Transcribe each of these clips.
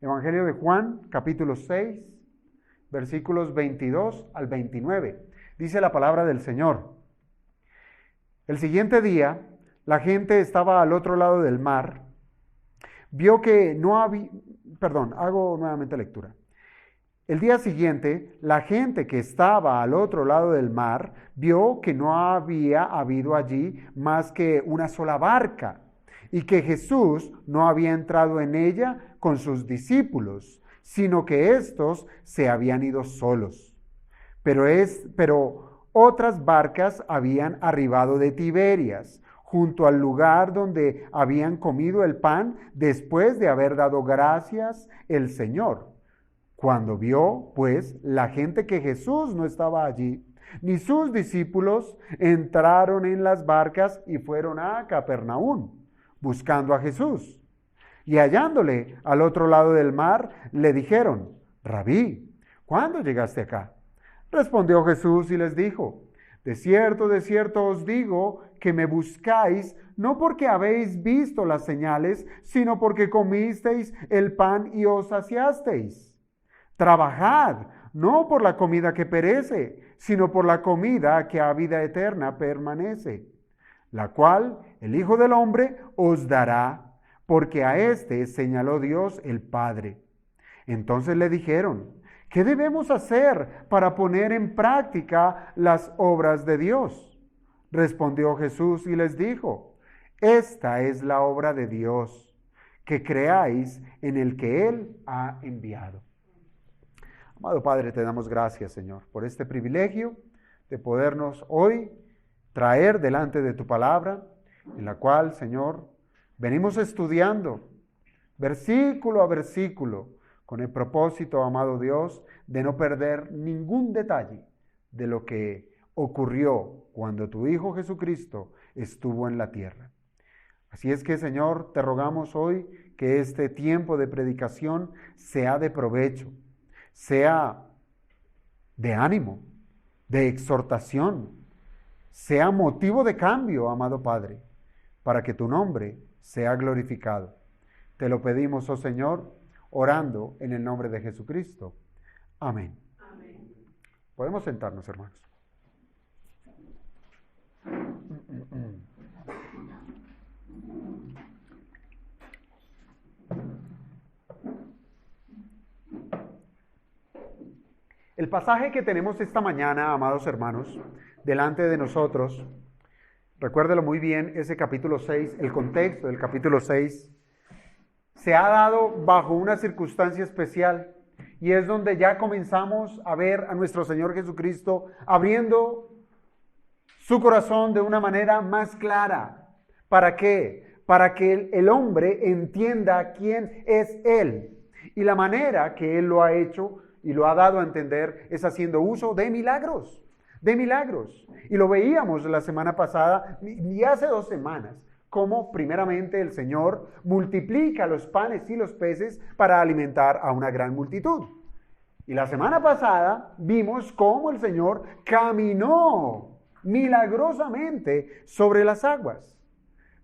Evangelio de Juan, capítulo 6, versículos 22 al 29. Dice la palabra del Señor. El siguiente día, la gente estaba al otro lado del mar. Vio que no había... hago nuevamente lectura. El día siguiente, la gente que estaba al otro lado del mar vio que no había habido allí más que una sola barca y que Jesús no había entrado en ella con sus discípulos, sino que éstos se habían ido solos. Pero otras barcas habían arribado de Tiberias, junto al lugar donde habían comido el pan después de haber dado gracias el Señor. Cuando vio, pues, la gente que Jesús no estaba allí, ni sus discípulos, entraron en las barcas y fueron a Capernaum, buscando a Jesús. Y hallándole al otro lado del mar, le dijeron: Rabí, ¿cuándo llegaste acá? Respondió Jesús y les dijo: de cierto os digo que me buscáis, no porque habéis visto las señales, sino porque comisteis el pan y os saciasteis. Trabajad, no por la comida que perece, sino por la comida que a vida eterna permanece, la cual el Hijo del Hombre os dará, porque a éste señaló Dios el Padre. Entonces le dijeron: ¿qué debemos hacer para poner en práctica las obras de Dios? Respondió Jesús y les dijo: esta es la obra de Dios, que creáis en el que Él ha enviado. Amado Padre, te damos gracias, Señor, por este privilegio de podernos hoy traer delante de tu palabra, en la cual, Señor, venimos estudiando versículo a versículo, con el propósito, amado Dios, de no perder ningún detalle de lo que ocurrió cuando tu Hijo Jesucristo estuvo en la tierra. Así es que, Señor, te rogamos hoy que este tiempo de predicación sea de provecho, sea de ánimo, de exhortación, sea motivo de cambio, amado Padre, para que tu nombre sea glorificado. Te lo pedimos, oh Señor, orando en el nombre de Jesucristo. Amén. Amén. Podemos sentarnos, hermanos. El pasaje que tenemos esta mañana, amados hermanos, delante de nosotros, recuérdelo muy bien, ese capítulo 6, el contexto del capítulo 6, se ha dado bajo una circunstancia especial y es donde ya comenzamos a ver a nuestro Señor Jesucristo abriendo su corazón de una manera más clara. ¿Para qué? Para que el hombre entienda quién es Él. Y la manera que Él lo ha hecho y lo ha dado a entender es haciendo uso de milagros. Y lo veíamos la semana pasada y hace 2 semanas. Cómo primeramente el Señor multiplica los panes y los peces para alimentar a una gran multitud. Y la semana pasada vimos cómo el Señor caminó milagrosamente sobre las aguas.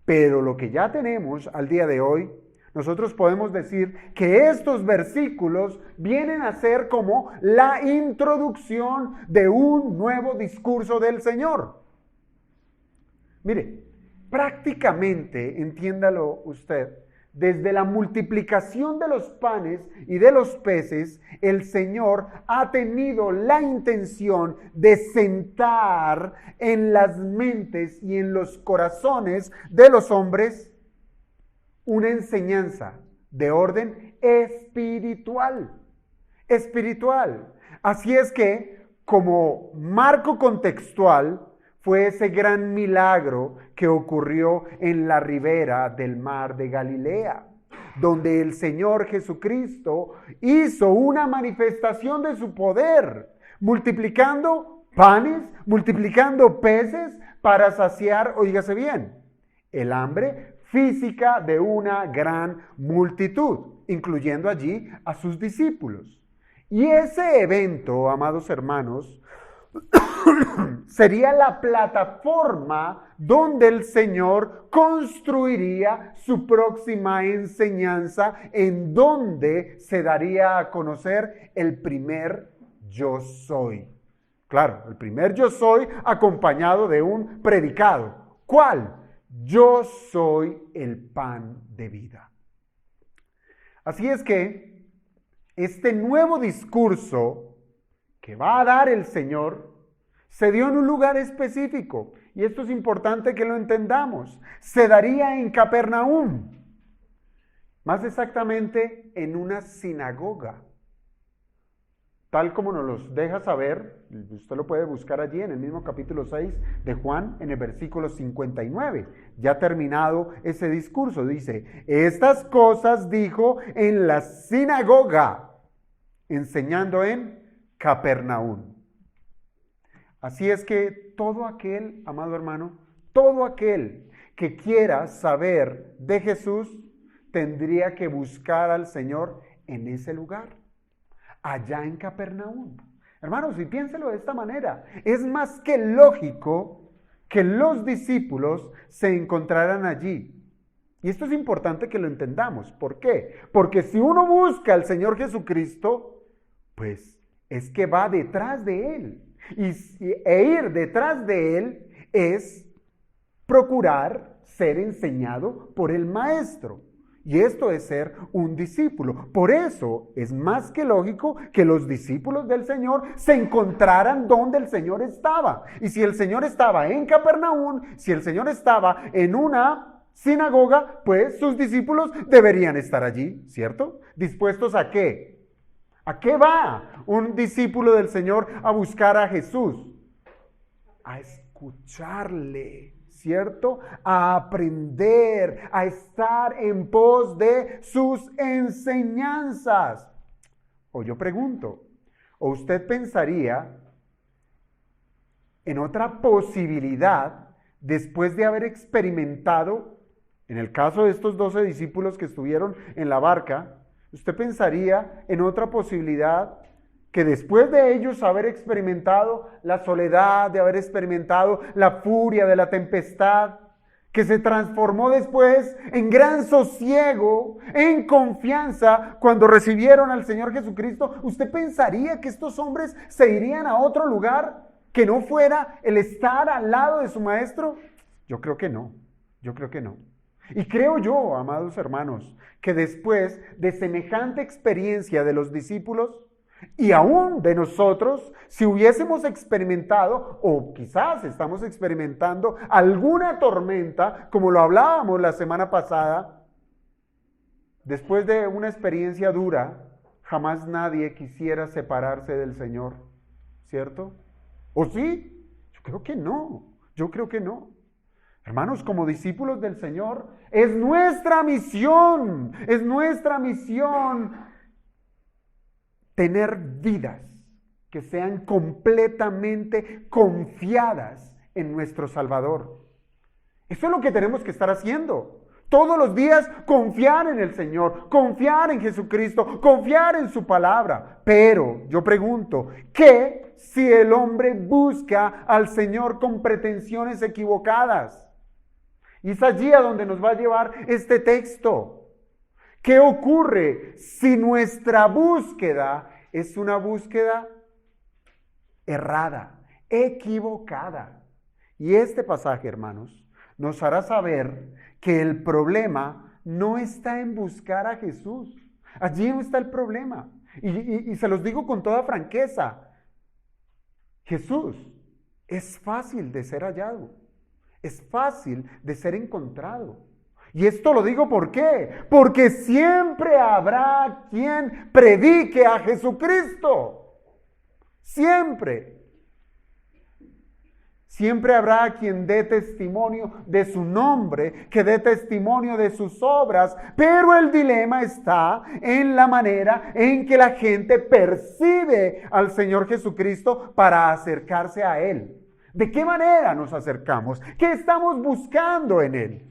Pero lo que ya tenemos al día de hoy, nosotros podemos decir que estos versículos vienen a ser como la introducción de un nuevo discurso del Señor. Mire, prácticamente, entiéndalo usted, desde la multiplicación de los panes y de los peces, el Señor ha tenido la intención de sentar en las mentes y en los corazones de los hombres una enseñanza de orden espiritual. Así es que, como marco contextual, fue ese gran milagro que ocurrió en la ribera del mar de Galilea, donde el Señor Jesucristo hizo una manifestación de su poder, multiplicando panes, multiplicando peces para saciar, oígase bien, el hambre física de una gran multitud, incluyendo allí a sus discípulos. Y ese evento, amados hermanos, sería la plataforma donde el Señor construiría su próxima enseñanza, en donde se daría a conocer el primer yo soy. Claro, el primer yo soy acompañado de un predicado. ¿Cuál? Yo soy el pan de vida. Así es que este nuevo discurso que va a dar el Señor se dio en un lugar específico, y esto es importante que lo entendamos. Se daría en Capernaum, más exactamente en una sinagoga, tal como nos los deja saber. Usted lo puede buscar allí en el mismo capítulo 6 de Juan, en el versículo 59. Ya terminado ese discurso, dice: estas cosas dijo en la sinagoga, enseñando en Capernaum. Así es que todo aquel, amado hermano, todo aquel que quiera saber de Jesús, tendría que buscar al Señor en ese lugar, allá en Capernaum. Hermanos, y piénselo de esta manera: es más que lógico que los discípulos se encontraran allí. Y esto es importante que lo entendamos. ¿Por qué? Porque si uno busca al Señor Jesucristo, pues es que va detrás de Él. E ir detrás de Él es procurar ser enseñado por el Maestro. Y esto es ser un discípulo. Por eso es más que lógico que los discípulos del Señor se encontraran donde el Señor estaba. Y si el Señor estaba en Capernaum, si el Señor estaba en una sinagoga, pues sus discípulos deberían estar allí, ¿cierto? ¿Dispuestos a qué? ¿A qué va un discípulo del Señor a buscar a Jesús? A escucharle, ¿cierto? A aprender, a estar en pos de sus enseñanzas. O yo pregunto, ¿o usted pensaría en otra posibilidad después de haber experimentado, en el caso de estos 12 discípulos que estuvieron en la barca, usted pensaría en otra posibilidad que después de ellos haber experimentado la soledad, de haber experimentado la furia de la tempestad, que se transformó después en gran sosiego, en confianza, cuando recibieron al Señor Jesucristo, ¿usted pensaría que estos hombres se irían a otro lugar que no fuera el estar al lado de su Maestro? Yo creo que no, yo creo que no. Y creo yo, amados hermanos, que después de semejante experiencia de los discípulos, y aún de nosotros, si hubiésemos experimentado, o quizás estamos experimentando, alguna tormenta, como lo hablábamos la semana pasada, después de una experiencia dura, jamás nadie quisiera separarse del Señor, ¿cierto? ¿O sí? Yo creo que no, yo creo que no. Hermanos, como discípulos del Señor, es nuestra misión tener vidas que sean completamente confiadas en nuestro Salvador. Eso es lo que tenemos que estar haciendo. Todos los días confiar en el Señor, confiar en Jesucristo, confiar en su palabra. Pero yo pregunto, ¿qué si el hombre busca al Señor con pretensiones equivocadas? Y es allí a donde nos va a llevar este texto. ¿Qué ocurre si nuestra búsqueda es una búsqueda errada, equivocada? Y este pasaje, hermanos, nos hará saber que el problema no está en buscar a Jesús. Allí no está el problema. Y se los digo con toda franqueza. Jesús es fácil de ser hallado. Es fácil de ser encontrado. Y esto lo digo ¿por qué? Porque siempre habrá quien predique a Jesucristo. Siempre. Siempre habrá quien dé testimonio de su nombre, que dé testimonio de sus obras, pero el dilema está en la manera en que la gente percibe al Señor Jesucristo para acercarse a Él. ¿De qué manera nos acercamos? ¿Qué estamos buscando en Él?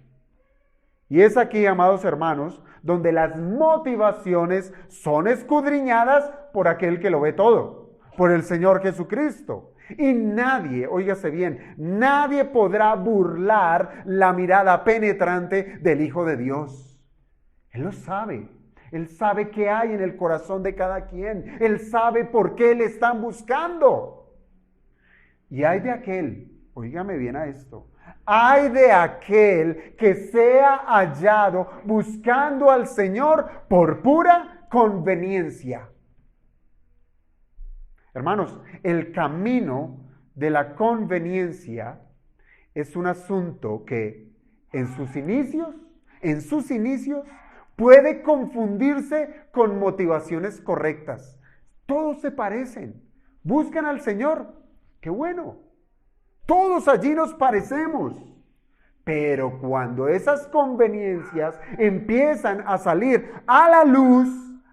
Y es aquí, amados hermanos, donde las motivaciones son escudriñadas por aquel que lo ve todo, por el Señor Jesucristo. Y nadie, óigase bien, nadie podrá burlar la mirada penetrante del Hijo de Dios. Él lo sabe. Él sabe qué hay en el corazón de cada quien. Él sabe por qué le están buscando. Y hay de aquel, óigame bien a esto, hay de aquel que sea hallado buscando al Señor por pura conveniencia. Hermanos, el camino de la conveniencia es un asunto que en sus inicios, puede confundirse con motivaciones correctas. Todos se parecen. Buscan al Señor. ¡Qué bueno! Todos allí nos parecemos. Pero cuando esas conveniencias empiezan a salir a la luz,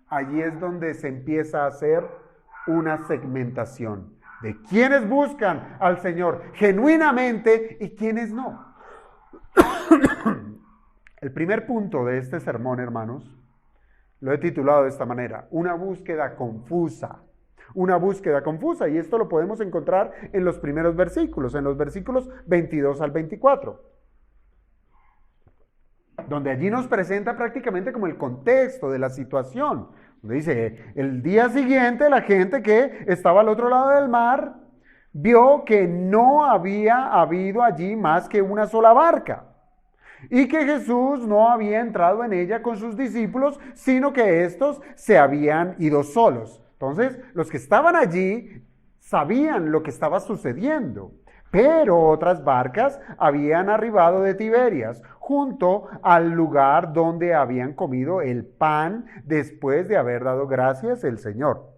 allí es donde se empieza a hacer una segmentación de quienes buscan al Señor genuinamente y quienes no. El primer punto de este sermón, hermanos, lo he titulado de esta manera: una búsqueda confusa. Una búsqueda confusa, y esto lo podemos encontrar en los primeros versículos, en los versículos 22 al 24, donde allí nos presenta prácticamente como el contexto de la situación, donde dice: el día siguiente la gente que estaba al otro lado del mar vio que no había habido allí más que una sola barca, y que Jesús no había entrado en ella con sus discípulos, sino que éstos se habían ido solos. Entonces, los que estaban allí sabían lo que estaba sucediendo, pero otras barcas habían arribado de Tiberias, junto al lugar donde habían comido el pan después de haber dado gracias el Señor.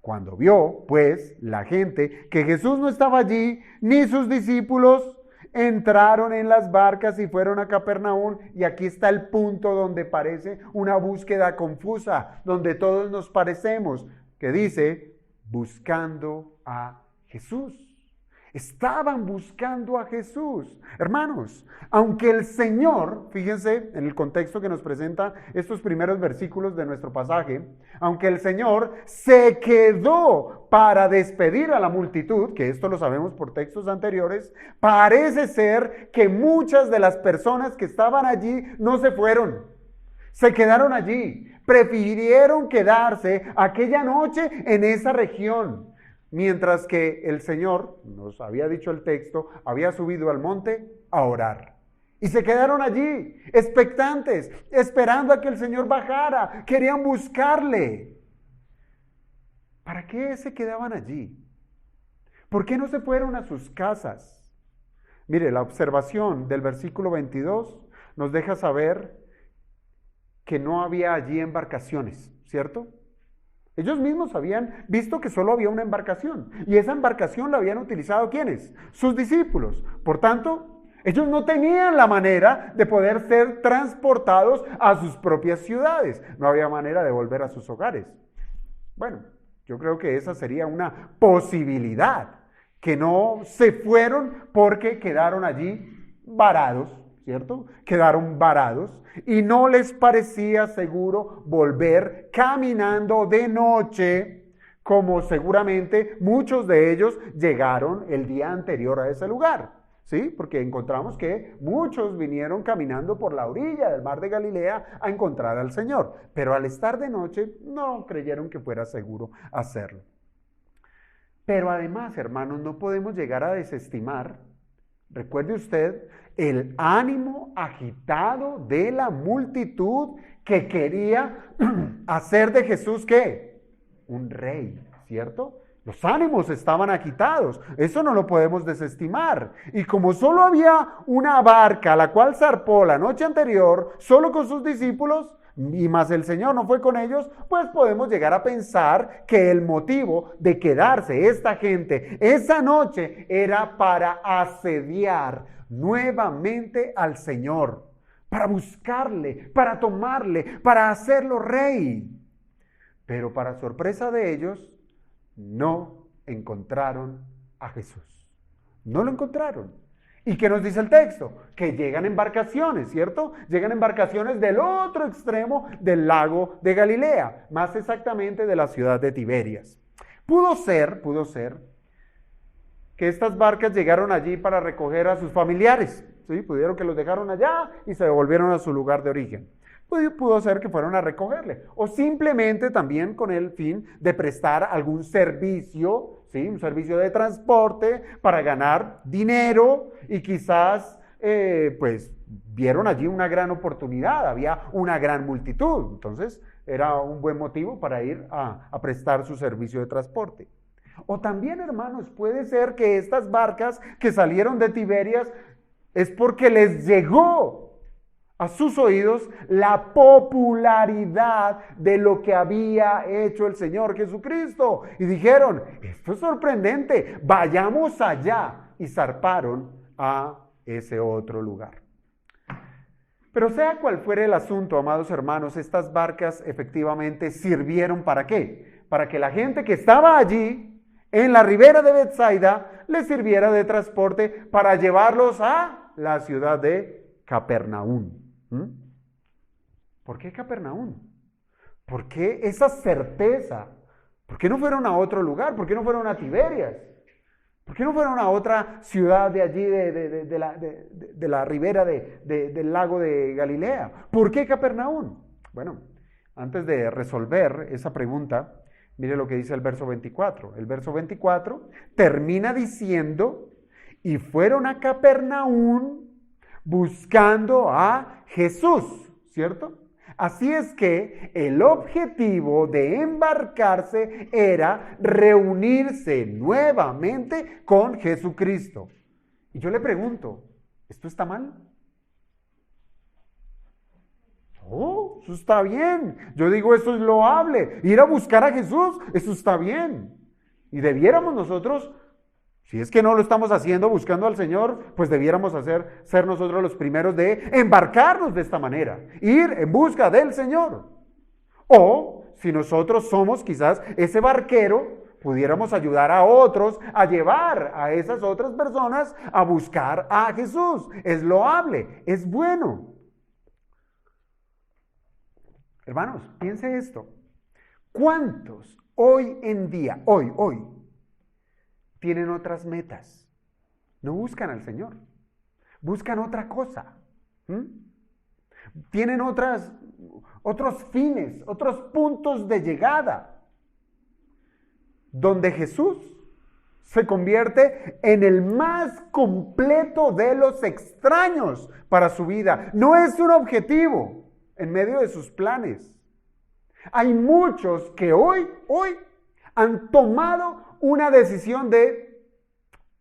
Cuando vio, pues, la gente que Jesús no estaba allí, ni sus discípulos, entraron en las barcas y fueron a Capernaum. Y aquí está el punto donde parece una búsqueda confusa, donde todos nos parecemos, que dice: buscando a Jesús. Estaban buscando a Jesús. Hermanos, aunque el Señor, fíjense en el contexto que nos presenta estos primeros versículos de nuestro pasaje, aunque el Señor se quedó para despedir a la multitud, que esto lo sabemos por textos anteriores, parece ser que muchas de las personas que estaban allí no se fueron. Se quedaron allí, prefirieron quedarse aquella noche en esa región, mientras que el Señor, nos había dicho el texto, había subido al monte a orar. Y se quedaron allí, expectantes, esperando a que el Señor bajara, querían buscarle. ¿Para qué se quedaban allí? ¿Por qué no se fueron a sus casas? Mire, la observación del versículo 22 nos deja saber que no había allí embarcaciones, ¿cierto? Ellos mismos habían visto que solo había una embarcación, y esa embarcación la habían utilizado ¿quiénes? Sus discípulos. Por tanto, ellos no tenían la manera de poder ser transportados a sus propias ciudades. No había manera de volver a sus hogares. Bueno, yo creo que esa sería una posibilidad, que no se fueron porque quedaron allí varados, ¿cierto? Quedaron varados y no les parecía seguro volver caminando de noche, como seguramente muchos de ellos llegaron el día anterior a ese lugar, ¿sí? Porque encontramos que muchos vinieron caminando por la orilla del mar de Galilea a encontrar al Señor, pero al estar de noche no creyeron que fuera seguro hacerlo. Pero además, hermanos, no podemos llegar a desestimar, recuerde usted, el ánimo agitado de la multitud que quería hacer de Jesús, ¿qué? Un rey, ¿cierto? Los ánimos estaban agitados, eso no lo podemos desestimar. Y como solo había una barca, la cual zarpó la noche anterior, solo con sus discípulos, y más el Señor no fue con ellos, pues podemos llegar a pensar que el motivo de quedarse esta gente esa noche era para asediar nuevamente al Señor, para buscarle, para tomarle, para hacerlo rey. Pero para sorpresa de ellos, no encontraron a Jesús. No lo encontraron. ¿Y qué nos dice el texto? Que llegan embarcaciones, ¿cierto? Llegan embarcaciones del otro extremo del lago de Galilea, más exactamente de la ciudad de Tiberias. Pudo ser que estas barcas llegaron allí para recoger a sus familiares. ¿Sí? Pudieron que los dejaron allá y se devolvieron a su lugar de origen. Pudo ser que fueron a recogerle. O simplemente también con el fin de prestar algún servicio, ¿sí? Un servicio de transporte para ganar dinero y quizás pues vieron allí una gran oportunidad, había una gran multitud. Entonces era un buen motivo para ir a prestar su servicio de transporte. O también, hermanos, puede ser que estas barcas que salieron de Tiberias es porque les llegó a sus oídos la popularidad de lo que había hecho el Señor Jesucristo. Y dijeron, esto es sorprendente, vayamos allá. Y zarparon a ese otro lugar. Pero sea cual fuere el asunto, amados hermanos, estas barcas efectivamente sirvieron ¿para qué? Para que la gente que estaba allí, en la ribera de Betsaida, les sirviera de transporte para llevarlos a la ciudad de Capernaum. ¿Por qué Capernaum? ¿Por qué esa certeza? ¿Por qué no fueron a otro lugar? ¿Por qué no fueron a Tiberias? ¿Por qué no fueron a otra ciudad de allí, de la ribera del lago de Galilea? ¿Por qué Capernaum? Bueno, antes de resolver esa pregunta, mire lo que dice el verso 24. El verso 24 termina diciendo, y fueron a Capernaum buscando a Jesús, ¿cierto? Así es que el objetivo de embarcarse era reunirse nuevamente con Jesucristo. Y yo le pregunto, ¿esto está mal? Oh, eso está bien. Yo digo, eso es loable. Ir a buscar a Jesús, eso está bien. Y debiéramos nosotros, si es que no lo estamos haciendo buscando al Señor, pues debiéramos ser nosotros los primeros de embarcarnos de esta manera, ir en busca del Señor. O si nosotros somos quizás ese barquero, pudiéramos ayudar a otros a llevar a esas otras personas a buscar a Jesús. Es loable, es bueno. Hermanos, piense esto. ¿Cuántos hoy en día, hoy, tienen otras metas? No buscan al Señor. Buscan otra cosa. Tienen otros fines, otros puntos de llegada. Donde Jesús se convierte en el más completo de los extraños para su vida. No es un objetivo en medio de sus planes. Hay muchos que hoy han tomado una decisión de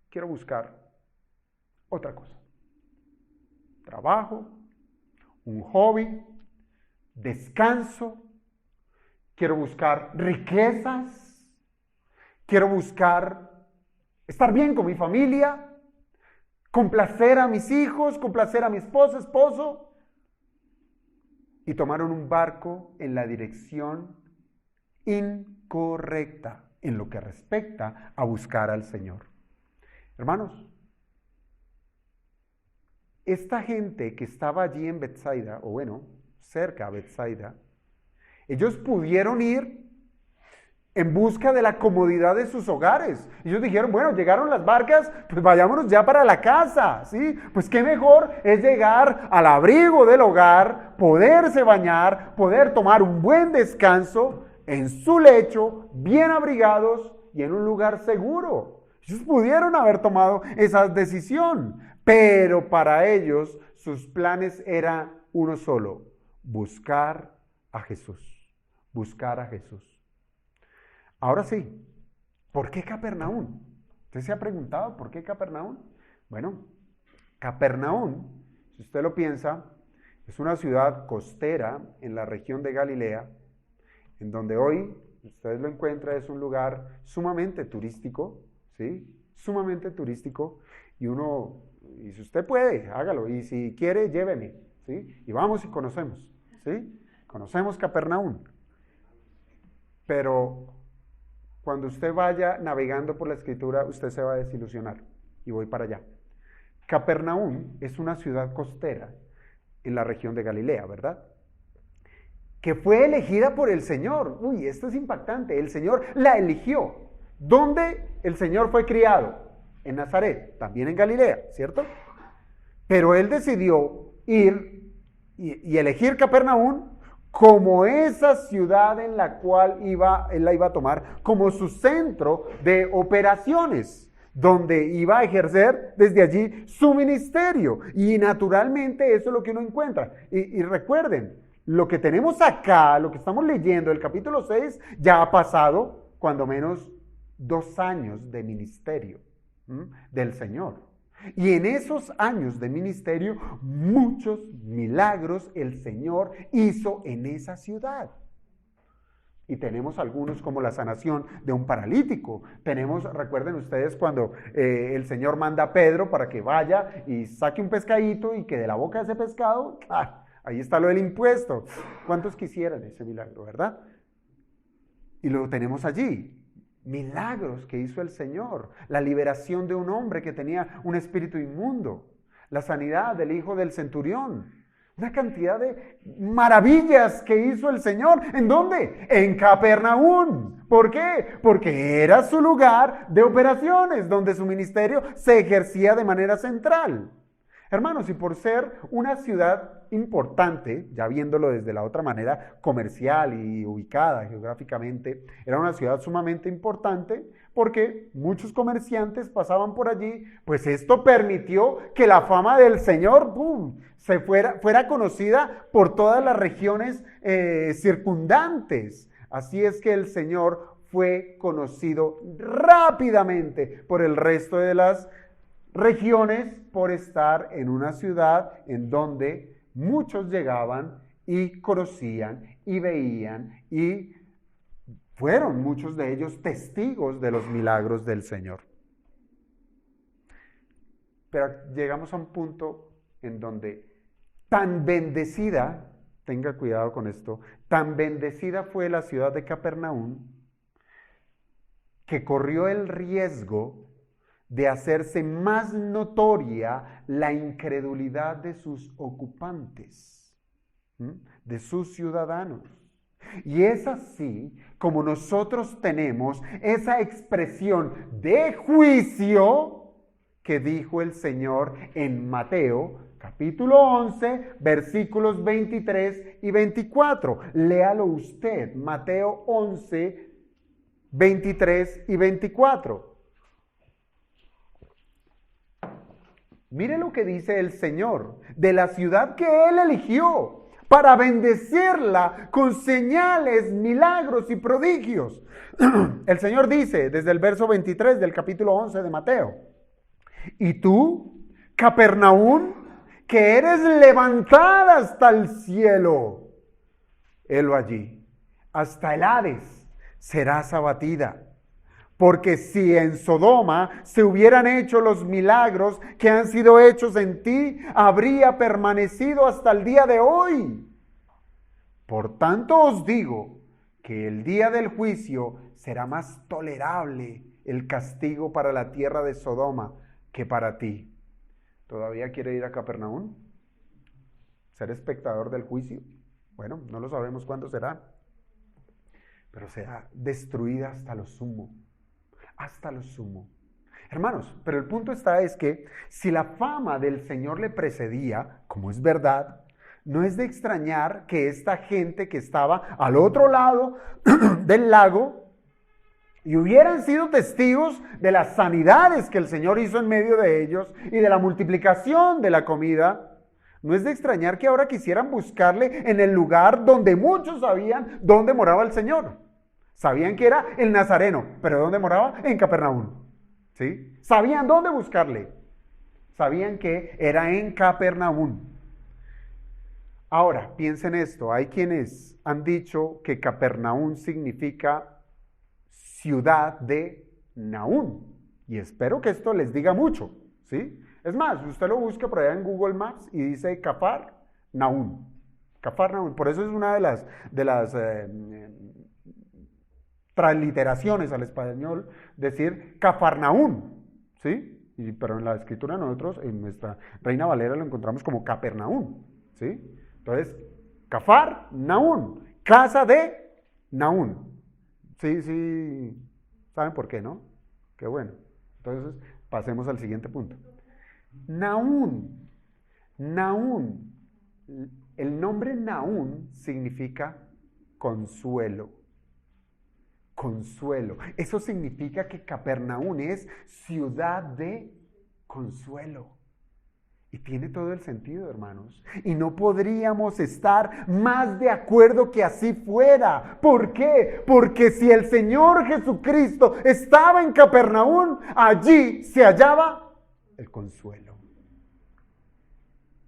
quiero buscar otra cosa. Trabajo, un hobby, descanso, quiero buscar riquezas, quiero buscar estar bien con mi familia, complacer a mis hijos, complacer a mi esposo, y tomaron un barco en la dirección incorrecta en lo que respecta a buscar al Señor. Hermanos, esta gente que estaba allí en Betsaida, o bueno, cerca a Betsaida, ellos pudieron ir en busca de la comodidad de sus hogares. Ellos dijeron, bueno, llegaron las barcas, pues vayámonos ya para la casa, ¿sí? Pues qué mejor es llegar al abrigo del hogar, poderse bañar, poder tomar un buen descanso en su lecho, bien abrigados y en un lugar seguro. Ellos pudieron haber tomado esa decisión, pero para ellos sus planes eran uno solo: buscar a Jesús, buscar a Jesús. Ahora sí, ¿por qué Capernaum? ¿Usted se ha preguntado por qué Capernaum? Bueno, Capernaum, si usted lo piensa, es una ciudad costera en la región de Galilea, en donde hoy, usted lo encuentra, es un lugar sumamente turístico, ¿sí? Sumamente turístico, y si usted puede, hágalo, y si quiere, lléveme, ¿sí? Y vamos y conocemos, ¿sí? Conocemos Capernaum. Pero cuando usted vaya navegando por la Escritura, usted se va a desilusionar, y voy para allá. Capernaum es una ciudad costera en la región de Galilea, ¿verdad? Que fue elegida por el Señor. Esto es impactante. El Señor la eligió. ¿Dónde el Señor fue criado? en Nazaret, también en Galilea, ¿cierto? Pero él decidió ir y elegir Capernaum como esa ciudad en la cual él la iba a tomar como su centro de operaciones, donde iba a ejercer desde allí su ministerio. Y naturalmente eso es lo que uno encuentra. Y recuerden, lo que tenemos acá, lo que estamos leyendo, el capítulo 6, ya ha pasado cuando menos 2 años de ministerio del Señor. Y en esos años de ministerio, muchos milagros el Señor hizo en esa ciudad. Y tenemos algunos como la sanación de un paralítico. Recuerden ustedes cuando el Señor manda a Pedro para que vaya y saque un pescadito y que de la boca de ese pescado, ahí está lo del impuesto. ¿Cuántos quisieran ese milagro, verdad? Y lo tenemos allí. Milagros que hizo el Señor, la liberación de un hombre que tenía un espíritu inmundo, la sanidad del hijo del centurión, una cantidad de maravillas que hizo el Señor. ¿En dónde? En Capernaum. ¿Por qué? Porque era su lugar de operaciones, donde su ministerio se ejercía de manera central. Hermanos, y por ser una ciudad importante, ya viéndolo desde la otra manera comercial y ubicada geográficamente, era una ciudad sumamente importante porque muchos comerciantes pasaban por allí, pues esto permitió que la fama del Señor fuera conocida por todas las regiones circundantes. Así es que el Señor fue conocido rápidamente por el resto de las regiones por estar en una ciudad en donde muchos llegaban y conocían y veían y fueron muchos de ellos testigos de los milagros del Señor. Pero llegamos a un punto en donde tan bendecida, tenga cuidado con esto, tan bendecida fue la ciudad de Capernaum que corrió el riesgo de hacerse más notoria la incredulidad de sus ocupantes, de sus ciudadanos. Y es así como nosotros tenemos esa expresión de juicio que dijo el Señor en Mateo, capítulo 11, versículos 23 y 24. Léalo usted, Mateo 11, 23 y 24. Mire lo que dice el Señor de la ciudad que Él eligió para bendecirla con señales, milagros y prodigios. El Señor dice desde el verso 23 del capítulo 11 de Mateo: y tú, Capernaum, que eres levantada hasta el cielo, helo allí, hasta el Hades serás abatida. Porque si en Sodoma se hubieran hecho los milagros que han sido hechos en ti, habría permanecido hasta el día de hoy. Por tanto os digo que el día del juicio será más tolerable el castigo para la tierra de Sodoma que para ti. ¿Todavía quiere ir a Capernaum? ¿Ser espectador del juicio? Bueno, no lo sabemos cuándo será, pero será destruida hasta lo sumo. Hasta lo sumo. Hermanos, pero el punto es que si la fama del Señor le precedía, como es verdad, no es de extrañar que esta gente que estaba al otro lado del lago y hubieran sido testigos de las sanidades que el Señor hizo en medio de ellos y de la multiplicación de la comida, no es de extrañar que ahora quisieran buscarle en el lugar donde muchos sabían dónde moraba el Señor. Sabían que era el Nazareno, pero ¿dónde moraba? En Capernaum. ¿Sí? Sabían dónde buscarle. Sabían que era en Capernaum. Ahora, piensen esto. Hay quienes han dicho que Capernaum significa ciudad de Nahum. Y espero que esto les diga mucho. ¿Sí? Es más, usted lo busca por allá en Google Maps y dice Capernaum. Capernaum. Por eso es una de las transliteraciones al español, decir Cafarnaún, ¿sí? Pero en la escritura nosotros, en nuestra Reina Valera, lo encontramos como Capernaum, ¿sí? Entonces, Cafarnaún, casa de Naún. Sí, ¿saben por qué, no? Qué bueno. Entonces, Pasemos al siguiente punto. Naún. El nombre Naún significa consuelo. Consuelo. Eso significa que Capernaum es ciudad de consuelo. Y tiene todo el sentido, hermanos. Y no podríamos estar más de acuerdo que así fuera. ¿Por qué? Porque si el Señor Jesucristo estaba en Capernaum, allí se hallaba el consuelo.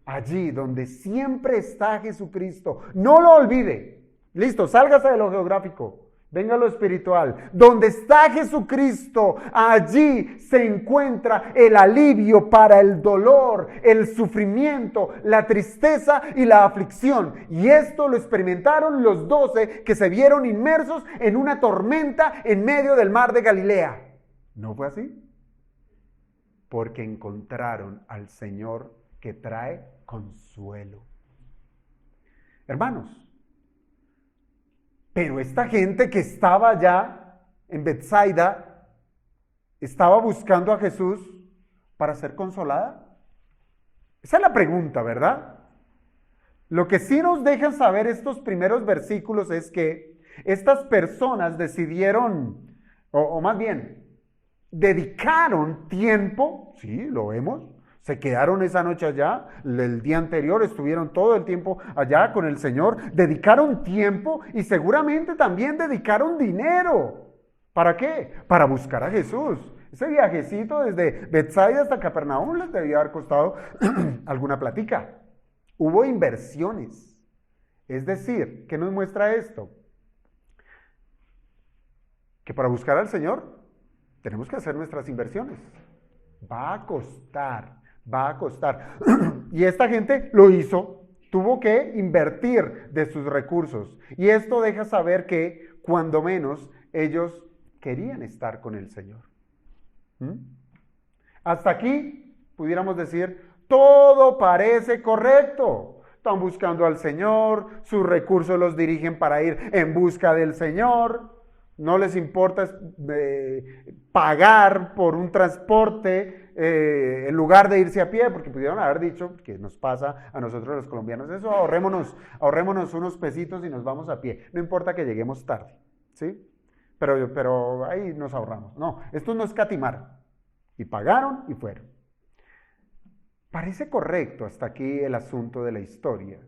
Allí donde siempre está Jesucristo. No lo olvide. Listo, sálgase de lo geográfico. Venga a lo espiritual. Donde está Jesucristo, allí se encuentra el alivio para el dolor, el sufrimiento, la tristeza y la aflicción. Y esto lo experimentaron los 12 que se vieron inmersos en una tormenta en medio del mar de Galilea. ¿No fue así? Porque encontraron al Señor que trae consuelo. Hermanos, pero esta gente que estaba allá en Betsaida, ¿estaba buscando a Jesús para ser consolada? Esa es la pregunta, ¿verdad? Lo que sí nos dejan saber estos primeros versículos es que estas personas decidieron, o más bien, dedicaron tiempo, sí, lo vemos, se quedaron esa noche allá, el día anterior estuvieron todo el tiempo allá con el Señor, dedicaron tiempo y seguramente también dedicaron dinero. ¿Para qué? Para buscar a Jesús. Ese viajecito desde Betsaida hasta Capernaum les debía haber costado alguna platica. Hubo inversiones. Es decir, ¿qué nos muestra esto? Que para buscar al Señor tenemos que hacer nuestras inversiones. Va a costar. Y esta gente lo hizo, tuvo que invertir de sus recursos. Y esto deja saber que, cuando menos, ellos querían estar con el Señor. Hasta aquí, pudiéramos decir, todo parece correcto. Están buscando al Señor, sus recursos los dirigen para ir en busca del Señor. No les importa pagar por un transporte en lugar de irse a pie, porque pudieron haber dicho, que nos pasa a nosotros los colombianos, eso ahorrémonos unos pesitos y nos vamos a pie. No importa que lleguemos tarde, ¿sí? Pero ahí nos ahorramos. No, estos no escatimaron. Y pagaron y fueron. Parece correcto hasta aquí el asunto de la historia.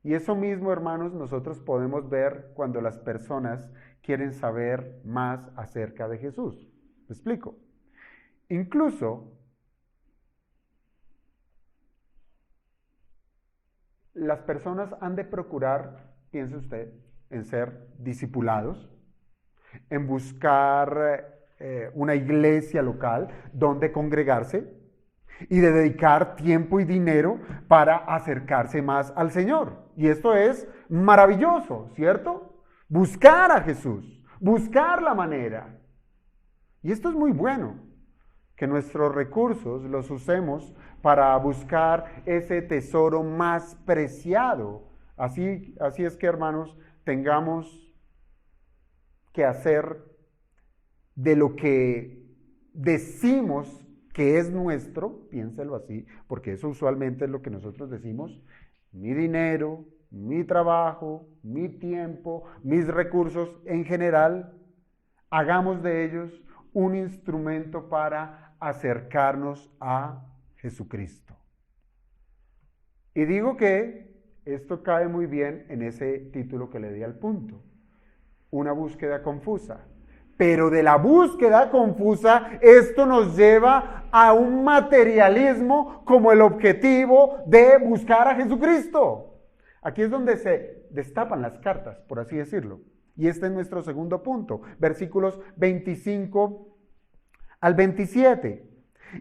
Y eso mismo, hermanos, nosotros podemos ver cuando las personas quieren saber más acerca de Jesús. ¿Me explico? Incluso, las personas han de procurar, piense usted, en ser discipulados, en buscar una iglesia local donde congregarse y de dedicar tiempo y dinero para acercarse más al Señor. Y esto es maravilloso, ¿cierto? Buscar a Jesús, buscar la manera. Y esto es muy bueno, que nuestros recursos los usemos para buscar ese tesoro más preciado. Así es que, hermanos, tengamos que hacer de lo que decimos que es nuestro, piénselo así, porque eso usualmente es lo que nosotros decimos: mi dinero, mi trabajo, mi tiempo, mis recursos en general, hagamos de ellos un instrumento para acercarnos a Jesucristo. Y digo que esto cae muy bien en ese título que le di al punto: una búsqueda confusa. Pero de la búsqueda confusa, esto nos lleva a un materialismo como el objetivo de buscar a Jesucristo. Aquí es donde se destapan las cartas, por así decirlo. Y este es nuestro segundo punto, versículos 25 al 27.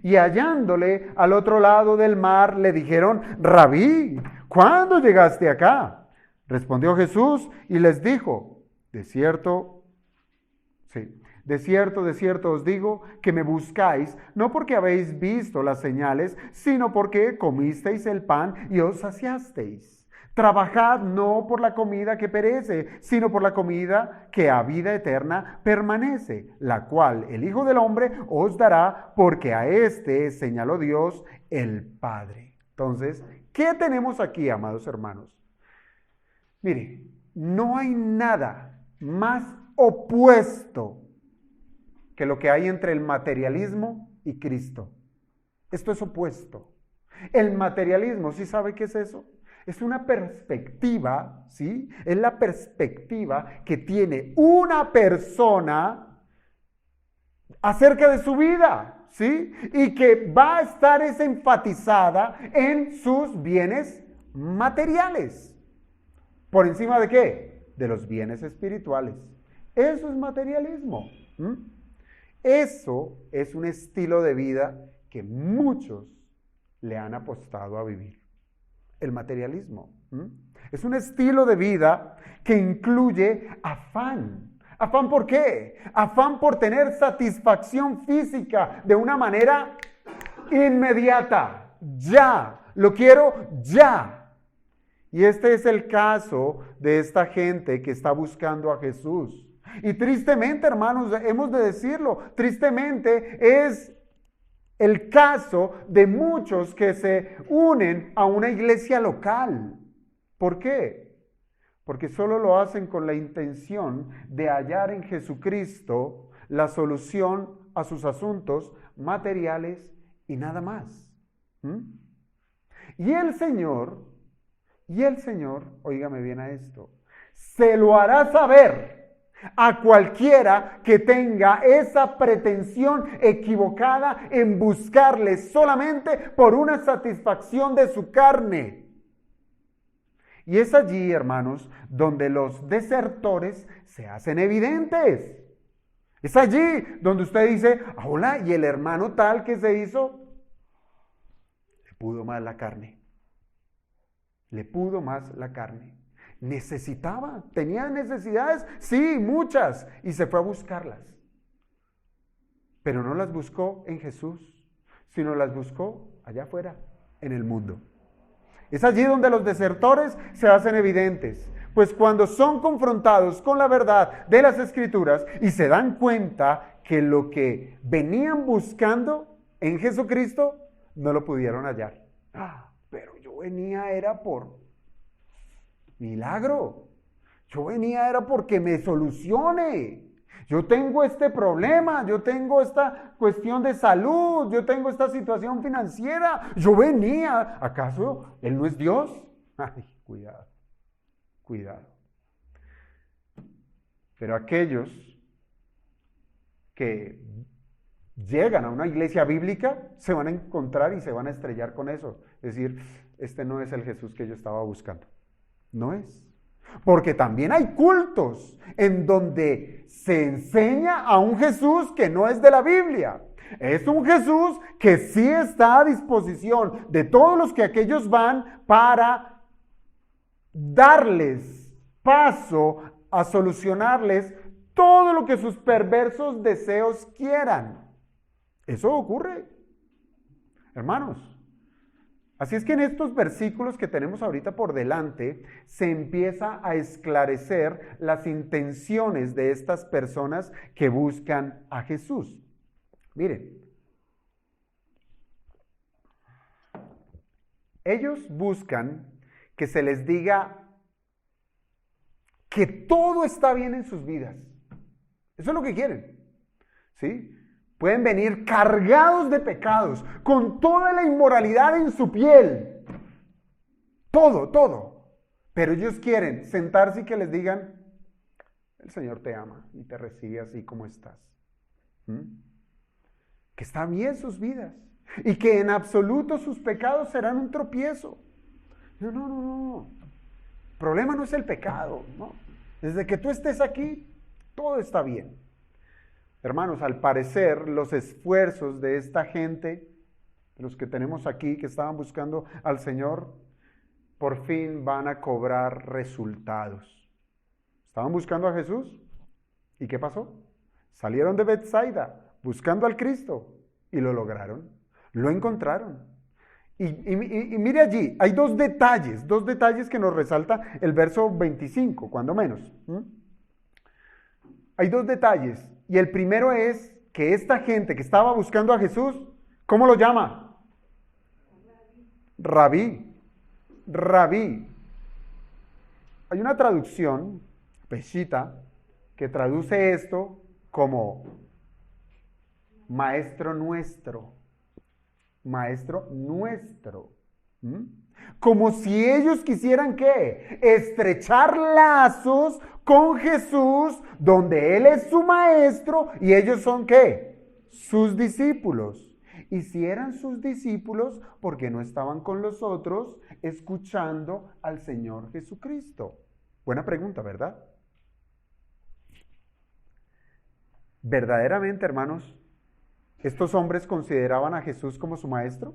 Y hallándole al otro lado del mar, le dijeron: Rabí, ¿cuándo llegaste acá? Respondió Jesús y les dijo: de cierto os digo que me buscáis, no porque habéis visto las señales, sino porque comisteis el pan y os saciasteis. Trabajad no por la comida que perece, sino por la comida que a vida eterna permanece, la cual el Hijo del Hombre os dará, porque a éste señaló Dios el Padre. Entonces, ¿qué tenemos aquí, amados hermanos? Mire, no hay nada más opuesto que lo que hay entre el materialismo y Cristo. Esto es opuesto. El materialismo, ¿sí sabe qué es eso? Es una perspectiva, ¿sí? Es la perspectiva que tiene una persona acerca de su vida, ¿sí? Y que va a estar enfatizada en sus bienes materiales. ¿Por encima de qué? De los bienes espirituales. Eso es materialismo. Eso es un estilo de vida que muchos le han apostado a vivir. El materialismo. Es un estilo de vida que incluye afán. ¿Afán por qué? Afán por tener satisfacción física de una manera inmediata. Ya. Lo quiero ya. Y este es el caso de esta gente que está buscando a Jesús. Y tristemente, hermanos, hemos de decirlo, tristemente es el caso de muchos que se unen a una iglesia local. ¿Por qué? Porque solo lo hacen con la intención de hallar en Jesucristo la solución a sus asuntos materiales y nada más. Y el Señor, óigame bien a esto, se lo hará saber a cualquiera que tenga esa pretensión equivocada en buscarle solamente por una satisfacción de su carne. Y es allí, hermanos, donde los desertores se hacen evidentes. Es allí donde usted dice, hola, y el hermano tal que se hizo, le pudo más la carne. Le pudo más la carne. Necesitaba, tenía necesidades, sí, muchas, y se fue a buscarlas. Pero no las buscó en Jesús, sino las buscó allá afuera, en el mundo. Es allí donde los desertores se hacen evidentes, pues cuando son confrontados con la verdad de las Escrituras y se dan cuenta que lo que venían buscando en Jesucristo no lo pudieron hallar. Pero yo venía era por milagro. Yo venía era porque me solucione. Yo tengo este problema, yo tengo esta cuestión de salud, yo tengo esta situación financiera. Yo venía, ¿acaso Él no es Dios? Ay, cuidado, cuidado. Pero aquellos que llegan a una iglesia bíblica se van a encontrar y se van a estrellar con eso. Es decir, este no es el Jesús que yo estaba buscando. No es. Porque también hay cultos en donde se enseña a un Jesús que no es de la Biblia. Es un Jesús que sí está a disposición de todos los que aquellos van para darles paso a solucionarles todo lo que sus perversos deseos quieran. Eso ocurre, hermanos. Así es que en estos versículos que tenemos ahorita por delante, se empieza a esclarecer las intenciones de estas personas que buscan a Jesús. Miren, ellos buscan que se les diga que todo está bien en sus vidas. Eso es lo que quieren, ¿sí? Pueden venir cargados de pecados, con toda la inmoralidad en su piel. Todo. Pero ellos quieren sentarse y que les digan, el Señor te ama y te recibe así como estás. Que está bien sus vidas y que en absoluto sus pecados serán un tropiezo. No. El problema no es el pecado, ¿no? Desde que tú estés aquí, todo está bien. Hermanos, al parecer los esfuerzos de esta gente, los que tenemos aquí que estaban buscando al Señor, por fin van a cobrar resultados. Estaban buscando a Jesús. ¿Y qué pasó? Salieron de Betsaida buscando al Cristo y lo lograron. Lo encontraron. Y mire allí, hay dos detalles que nos resalta el verso 25, cuando menos. Hay dos detalles. Y el primero es que esta gente que estaba buscando a Jesús, ¿cómo lo llama? Rabí. Rabí. Hay una traducción, Peshitta, que traduce esto como maestro nuestro. Maestro nuestro. Como si ellos quisieran, ¿qué? Estrechar lazos con Jesús, donde Él es su maestro y ellos son, ¿qué? Sus discípulos. Y si eran sus discípulos, ¿por qué no estaban con los otros escuchando al Señor Jesucristo? Buena pregunta, ¿verdad? Verdaderamente, hermanos, ¿estos hombres consideraban a Jesús como su maestro?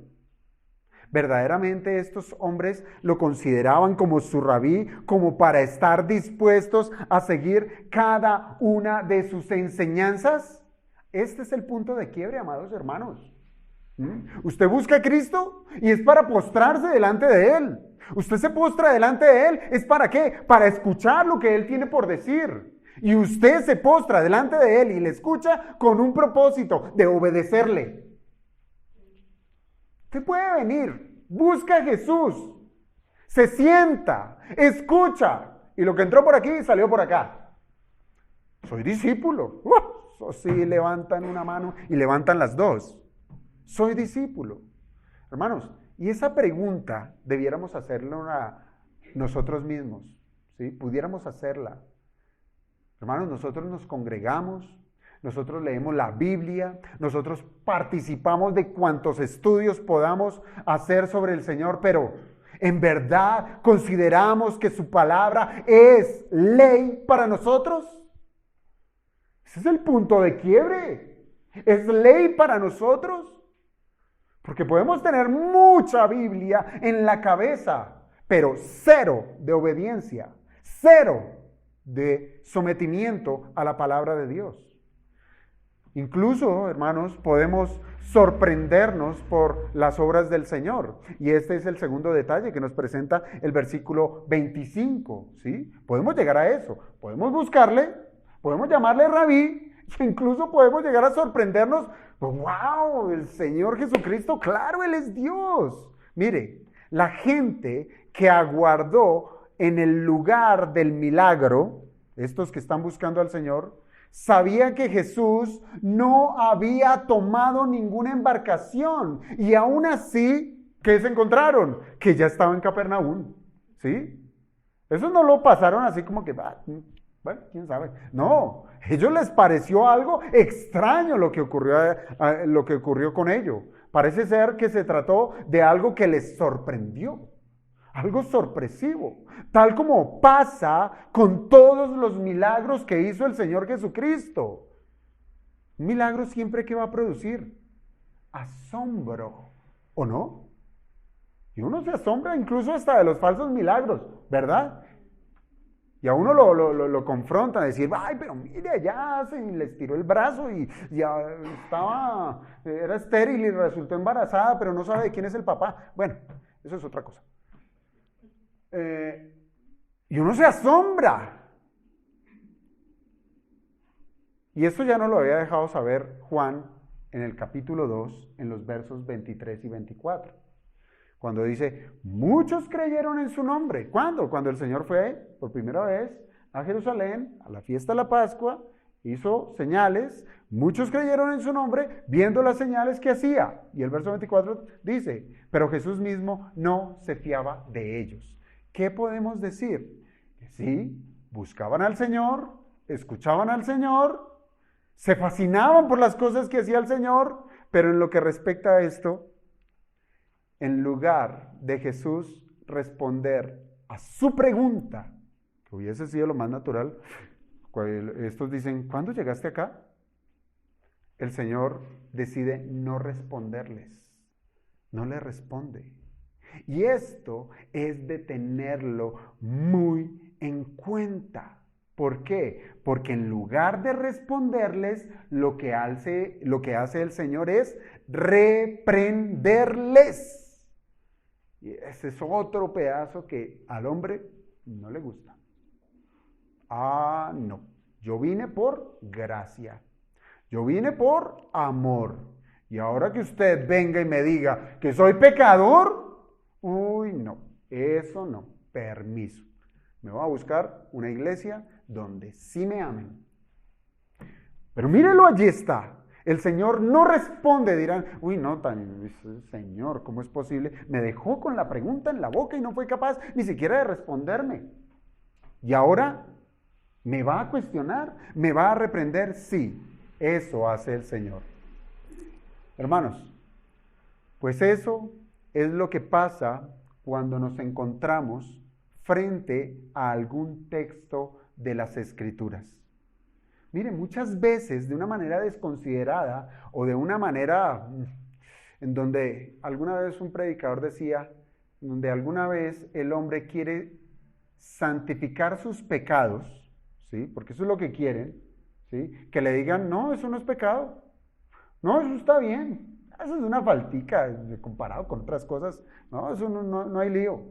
¿Verdaderamente estos hombres lo consideraban como su rabí, como para estar dispuestos a seguir cada una de sus enseñanzas? Este es el punto de quiebre, amados hermanos. Usted busca a Cristo y es para postrarse delante de Él. Usted se postra delante de Él, ¿es para qué? Para escuchar lo que Él tiene por decir. Y usted se postra delante de Él y le escucha con un propósito de obedecerle. Usted puede venir, busca a Jesús, se sienta, escucha, y lo que entró por aquí salió por acá. Soy discípulo. Eso sí, levantan una mano y levantan las dos. Soy discípulo. Hermanos, y esa pregunta debiéramos hacerla a nosotros mismos, ¿sí? Pudiéramos hacerla. Hermanos, nosotros nos congregamos, nosotros leemos la Biblia, nosotros participamos de cuantos estudios podamos hacer sobre el Señor, pero ¿en verdad consideramos que su palabra es ley para nosotros? Ese es el punto de quiebre. ¿Es ley para nosotros? Porque podemos tener mucha Biblia en la cabeza, pero cero de obediencia, cero de sometimiento a la palabra de Dios. Incluso, hermanos, podemos sorprendernos por las obras del Señor. Y este es el segundo detalle que nos presenta el versículo 25, ¿sí? Podemos llegar a eso, podemos buscarle, podemos llamarle rabí, e incluso podemos llegar a sorprendernos. ¡Wow! El Señor Jesucristo, claro, Él es Dios. Mire, la gente que aguardó en el lugar del milagro, estos que están buscando al Señor, sabía que Jesús no había tomado ninguna embarcación. Y aún así, ¿qué se encontraron? Que ya estaba en Capernaum, ¿sí? Eso no lo pasaron así como que, bueno, quién sabe. No, a ellos les pareció algo extraño lo que ocurrió con ellos. Parece ser que se trató de algo que les sorprendió. Algo sorpresivo, tal como pasa con todos los milagros que hizo el Señor Jesucristo. Un milagro siempre que va a producir asombro, ¿o no? Y uno se asombra incluso hasta de los falsos milagros, ¿verdad? Y a uno lo confrontan, a decir, ay, pero mire, allá se les tiró el brazo y ya era estéril y resultó embarazada, pero no sabe de quién es el papá. Bueno, eso es otra cosa. Y uno se asombra. Y esto ya nos lo había dejado saber Juan en el capítulo 2, en los versos 23 y 24. Cuando dice, muchos creyeron en su nombre. ¿Cuándo? Cuando el Señor fue por primera vez a Jerusalén, a la fiesta de la Pascua, hizo señales. Muchos creyeron en su nombre viendo las señales que hacía. Y el verso 24 dice, pero Jesús mismo no se fiaba de ellos. ¿Qué podemos decir? Que sí, buscaban al Señor, escuchaban al Señor, se fascinaban por las cosas que hacía el Señor, pero en lo que respecta a esto, en lugar de Jesús responder a su pregunta, que hubiese sido lo más natural, estos dicen, ¿cuándo llegaste acá? El Señor decide no responderles, no le responde. Y esto es de tenerlo muy en cuenta. ¿Por qué? Porque en lugar de responderles, lo que hace el Señor es reprenderles. Y ese es otro pedazo que al hombre no le gusta. Ah, no. Yo vine por gracia. Yo vine por amor. Y ahora que usted venga y me diga que soy pecador, uy, no. Eso no. Permiso. Me voy a buscar una iglesia donde sí me amen. Pero mírelo, allí está. El Señor no responde, dirán, uy, no, Señor, ¿cómo es posible? Me dejó con la pregunta en la boca y no fue capaz ni siquiera de responderme. Y ahora, ¿me va a cuestionar? ¿Me va a reprender? Sí, eso hace el Señor. Hermanos, pues eso es lo que pasa cuando nos encontramos frente a algún texto de las Escrituras. Mire, muchas veces de una manera desconsiderada o de una manera en donde alguna vez un predicador decía, donde alguna vez el hombre quiere santificar sus pecados, ¿sí? Porque eso es lo que quieren, ¿sí? Que le digan, no, eso no es pecado, no, eso está bien, eso es una faltica comparado con otras cosas, no, eso no hay lío.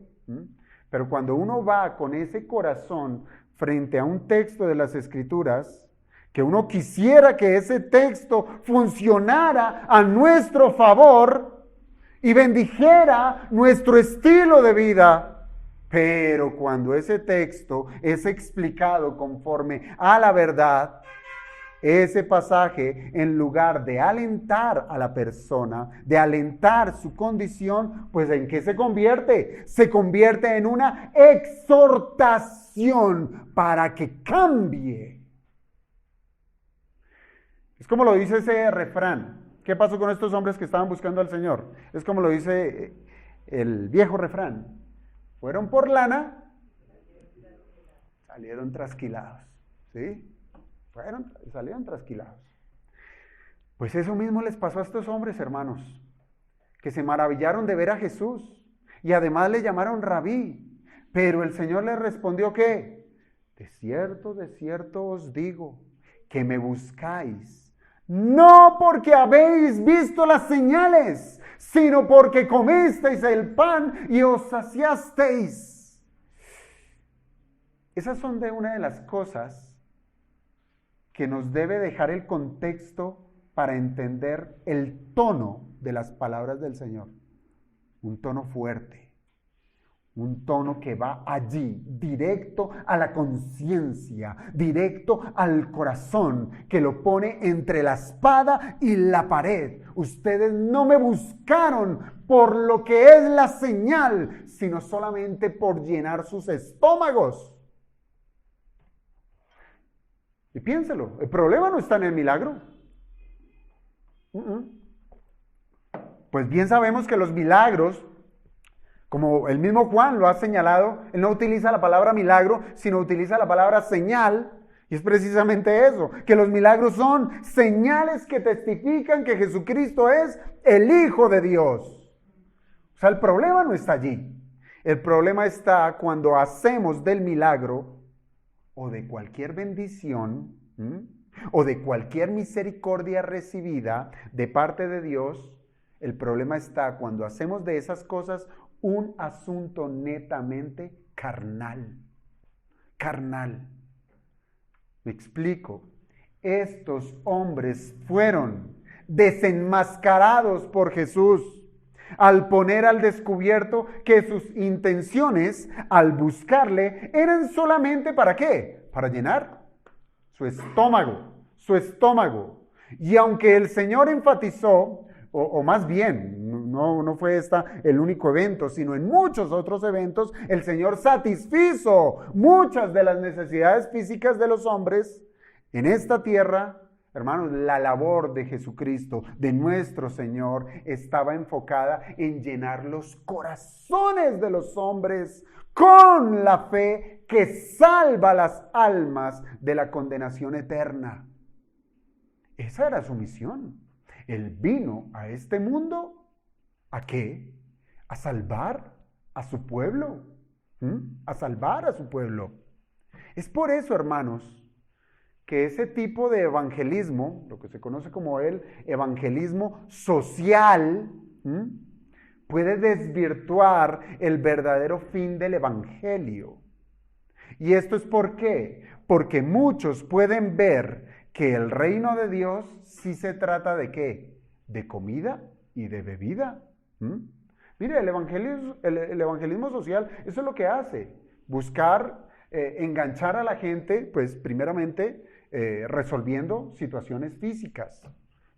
Pero cuando uno va con ese corazón frente a un texto de las Escrituras, que uno quisiera que ese texto funcionara a nuestro favor y bendijera nuestro estilo de vida, pero cuando ese texto es explicado conforme a la verdad, ese pasaje, en lugar de alentar a la persona, de alentar su condición, pues ¿en qué se convierte? Se convierte en una exhortación para que cambie. Es como lo dice ese refrán. ¿Qué pasó con estos hombres que estaban buscando al Señor? Es como lo dice el viejo refrán. Fueron por lana, salieron trasquilados. ¿Sí? Salieron trasquilados. Pues eso mismo les pasó a estos hombres, hermanos, que se maravillaron de ver a Jesús y además le llamaron rabí. Pero el Señor les respondió ¿qué? De cierto os digo, que me buscáis. No porque habéis visto las señales, sino porque comisteis el pan y os saciasteis. Esas son de una de las cosas que nos debe dejar el contexto para entender el tono de las palabras del Señor. Un tono fuerte. Un tono que va allí, directo a la conciencia, directo al corazón, que lo pone entre la espada y la pared. Ustedes no me buscaron por lo que es la señal, sino solamente por llenar sus estómagos. Y piénselo, el problema no está en el milagro. Pues bien sabemos que los milagros, como el mismo Juan lo ha señalado, él no utiliza la palabra milagro, sino utiliza la palabra señal. Y es precisamente eso, que los milagros son señales que testifican que Jesucristo es el Hijo de Dios. O sea, el problema no está allí. El problema está cuando hacemos del milagro o de cualquier bendición o de cualquier misericordia recibida de parte de Dios. El problema está cuando hacemos de esas cosas un asunto netamente carnal. Carnal. Me explico. Estos hombres fueron desenmascarados por Jesús al poner al descubierto que sus intenciones al buscarle eran solamente ¿para qué? Para llenar su estómago. Y aunque el Señor enfatizó, o más bien, no fue el único evento, sino en muchos otros eventos, el Señor satisfizo muchas de las necesidades físicas de los hombres en esta tierra. Hermanos, la labor de Jesucristo, de nuestro Señor, estaba enfocada en llenar los corazones de los hombres con la fe que salva las almas de la condenación eterna. Esa era su misión. Él vino a este mundo, ¿a qué? A salvar a su pueblo. A salvar a su pueblo. Es por eso, hermanos, que ese tipo de evangelismo, lo que se conoce como el evangelismo social, puede desvirtuar el verdadero fin del Evangelio. ¿Y esto es por qué? Porque muchos pueden ver que el reino de Dios sí se trata de ¿qué? De comida y de bebida. Mire, el evangelismo social, eso es lo que hace, buscar enganchar a la gente, pues primeramente resolviendo situaciones físicas,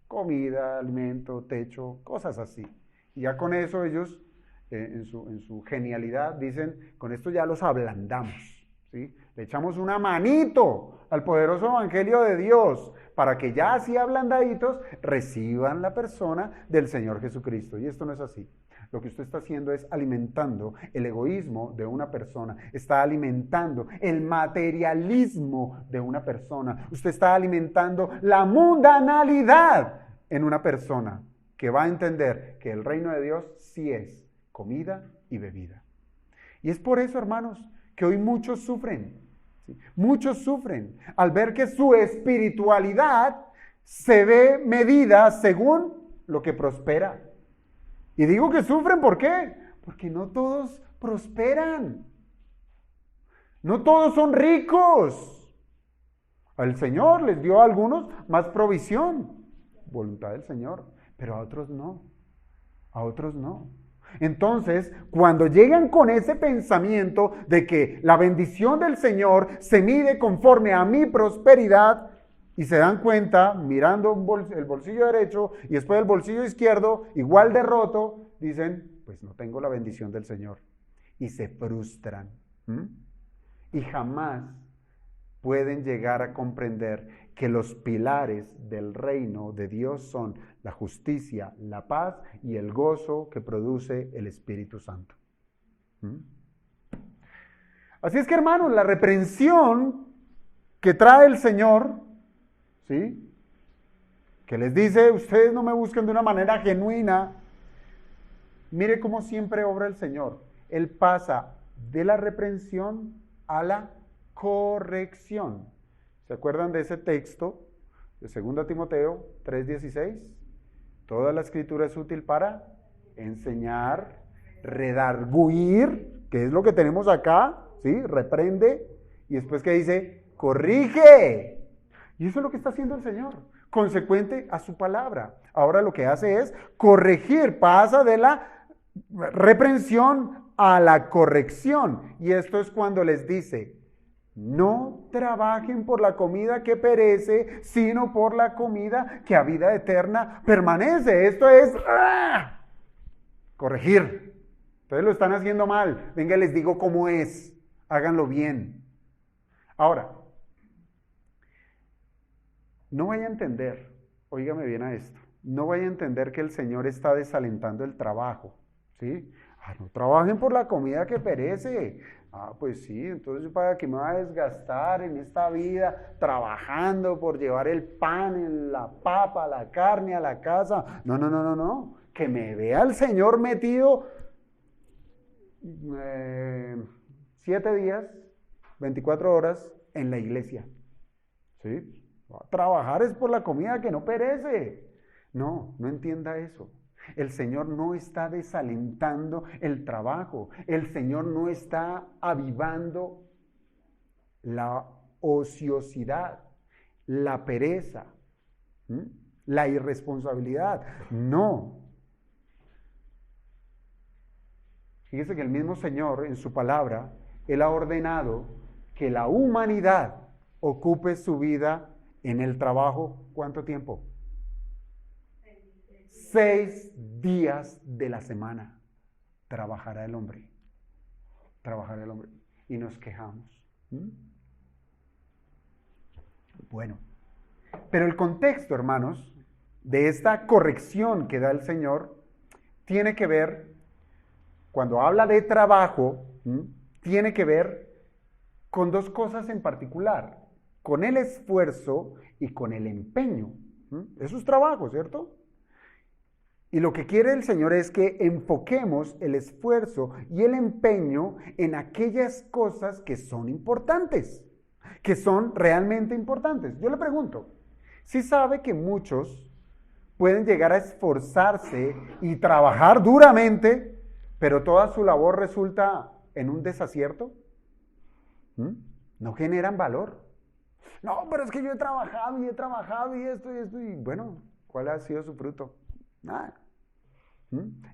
comida, alimento, techo, cosas así. Y ya con eso ellos, en su genialidad, dicen, con esto ya los ablandamos. ¿Sí? Le echamos una manito al poderoso evangelio de Dios para que ya así ablandaditos reciban la persona del Señor Jesucristo. Y esto no es así. Lo que usted está haciendo es alimentando el egoísmo de una persona, está alimentando el materialismo de una persona, usted está alimentando la mundanalidad en una persona que va a entender que el reino de Dios sí es comida y bebida. Y es por eso, hermanos, que hoy muchos sufren, ¿sí? Muchos sufren al ver que su espiritualidad se ve medida según lo que prospera. Y digo que sufren, ¿por qué? Porque no todos prosperan. No todos son ricos. El Señor les dio a algunos más provisión, voluntad del Señor, pero a otros no. A otros no. Entonces, cuando llegan con ese pensamiento de que la bendición del Señor se mide conforme a mi prosperidad, y se dan cuenta, mirando el bolsillo derecho y después el bolsillo izquierdo, igual de roto, dicen, pues no tengo la bendición del Señor. Y se frustran. Y jamás pueden llegar a comprender que los pilares del reino de Dios son la justicia, la paz y el gozo que produce el Espíritu Santo. Así es que, hermanos, la reprensión que trae el Señor, ¿sí? Que les dice, ustedes no me busquen de una manera genuina. Mire cómo siempre obra el Señor. Él pasa de la reprensión a la corrección. ¿Se acuerdan de ese texto de 2 Timoteo 3:16? Toda la escritura es útil para enseñar, redarguir, que es lo que tenemos acá, ¿sí? Reprende, y después que dice, corrige. Y eso es lo que está haciendo el Señor, consecuente a su palabra. Ahora lo que hace es corregir, pasa de la reprensión a la corrección. Y esto es cuando les dice, no trabajen por la comida que perece, sino por la comida que a vida eterna permanece. Esto es corregir. Entonces lo están haciendo mal. Venga, les digo cómo es. Háganlo bien. Ahora, no vaya a entender, óigame bien a esto, no vaya a entender que el Señor está desalentando el trabajo, ¿sí? No trabajen por la comida que perece. Pues sí, entonces ¿para qué me va a desgastar en esta vida trabajando por llevar el pan, la papa, la carne a la casa? No. Que me vea el Señor metido 7 días, 24 horas en la iglesia, ¿sí? Trabajar es por la comida que no perece. No entienda eso. El Señor no está desalentando el trabajo. El Señor no está avivando la ociosidad, la pereza, la irresponsabilidad. No. Fíjese que el mismo Señor en su palabra, Él ha ordenado que la humanidad ocupe su vida en el trabajo. ¿Cuánto tiempo? 6 días de la semana trabajará el hombre. Trabajará el hombre. Y nos quejamos. Bueno, pero el contexto, hermanos, de esta corrección que da el Señor, tiene que ver, cuando habla de trabajo, tiene que ver con 2 cosas en particular, con el esfuerzo y con el empeño. Eso es trabajo, ¿cierto? Y lo que quiere el Señor es que enfoquemos el esfuerzo y el empeño en aquellas cosas que son importantes, que son realmente importantes. Yo le pregunto, ¿sí sabe que muchos pueden llegar a esforzarse y trabajar duramente, pero toda su labor resulta en un desacierto. No generan valor. No, pero es que yo he trabajado y esto, y bueno, ¿cuál ha sido su fruto? Nada.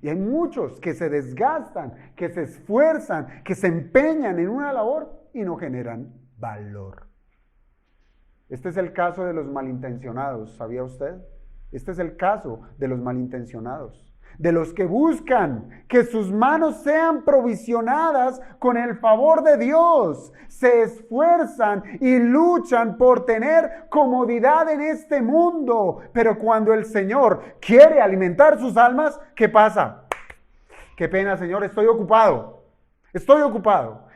Y hay muchos que se desgastan, que se esfuerzan, que se empeñan en una labor y no generan valor. Este es el caso de los malintencionados, ¿sabía usted? Este es el caso de los malintencionados, de los que buscan que sus manos sean provisionadas con el favor de Dios, se esfuerzan y luchan por tener comodidad en este mundo, pero cuando el Señor quiere alimentar sus almas, ¿qué pasa? Qué pena, Señor, estoy ocupado,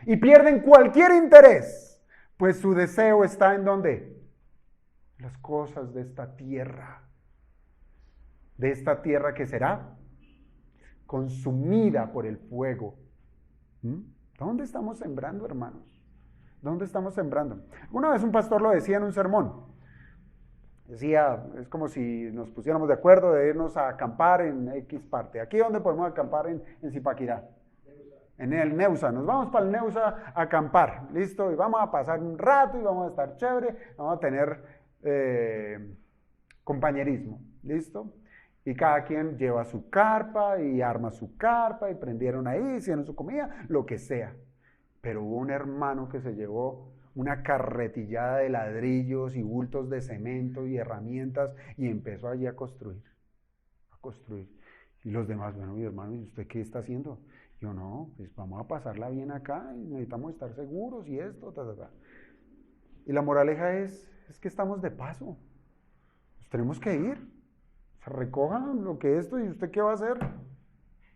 y pierden cualquier interés, pues su deseo está ¿en dónde? Las cosas de esta tierra que será consumida por el fuego. ¿Dónde estamos sembrando, hermanos? ¿Dónde estamos sembrando? Una vez un pastor lo decía en un sermón. Decía, es como si nos pusiéramos de acuerdo de irnos a acampar en X parte. ¿Aquí dónde podemos acampar en Zipaquirá? En el Neusa. Nos vamos para el Neusa a acampar. ¿Listo? Y vamos a pasar un rato y vamos a estar chévere. Vamos a tener compañerismo. ¿Listo? Y cada quien lleva su carpa y arma su carpa y prendieron ahí, hicieron su comida, lo que sea. Pero hubo un hermano que se llevó una carretillada de ladrillos y bultos de cemento y herramientas y empezó allí a construir. Y los demás, bueno, mi hermano, ¿y usted qué está haciendo? Yo, no, pues vamos a pasarla bien acá y necesitamos estar seguros y esto, Y la moraleja es que estamos de paso. Pues tenemos que ir. Se recojan lo que esto y ¿usted qué va a hacer?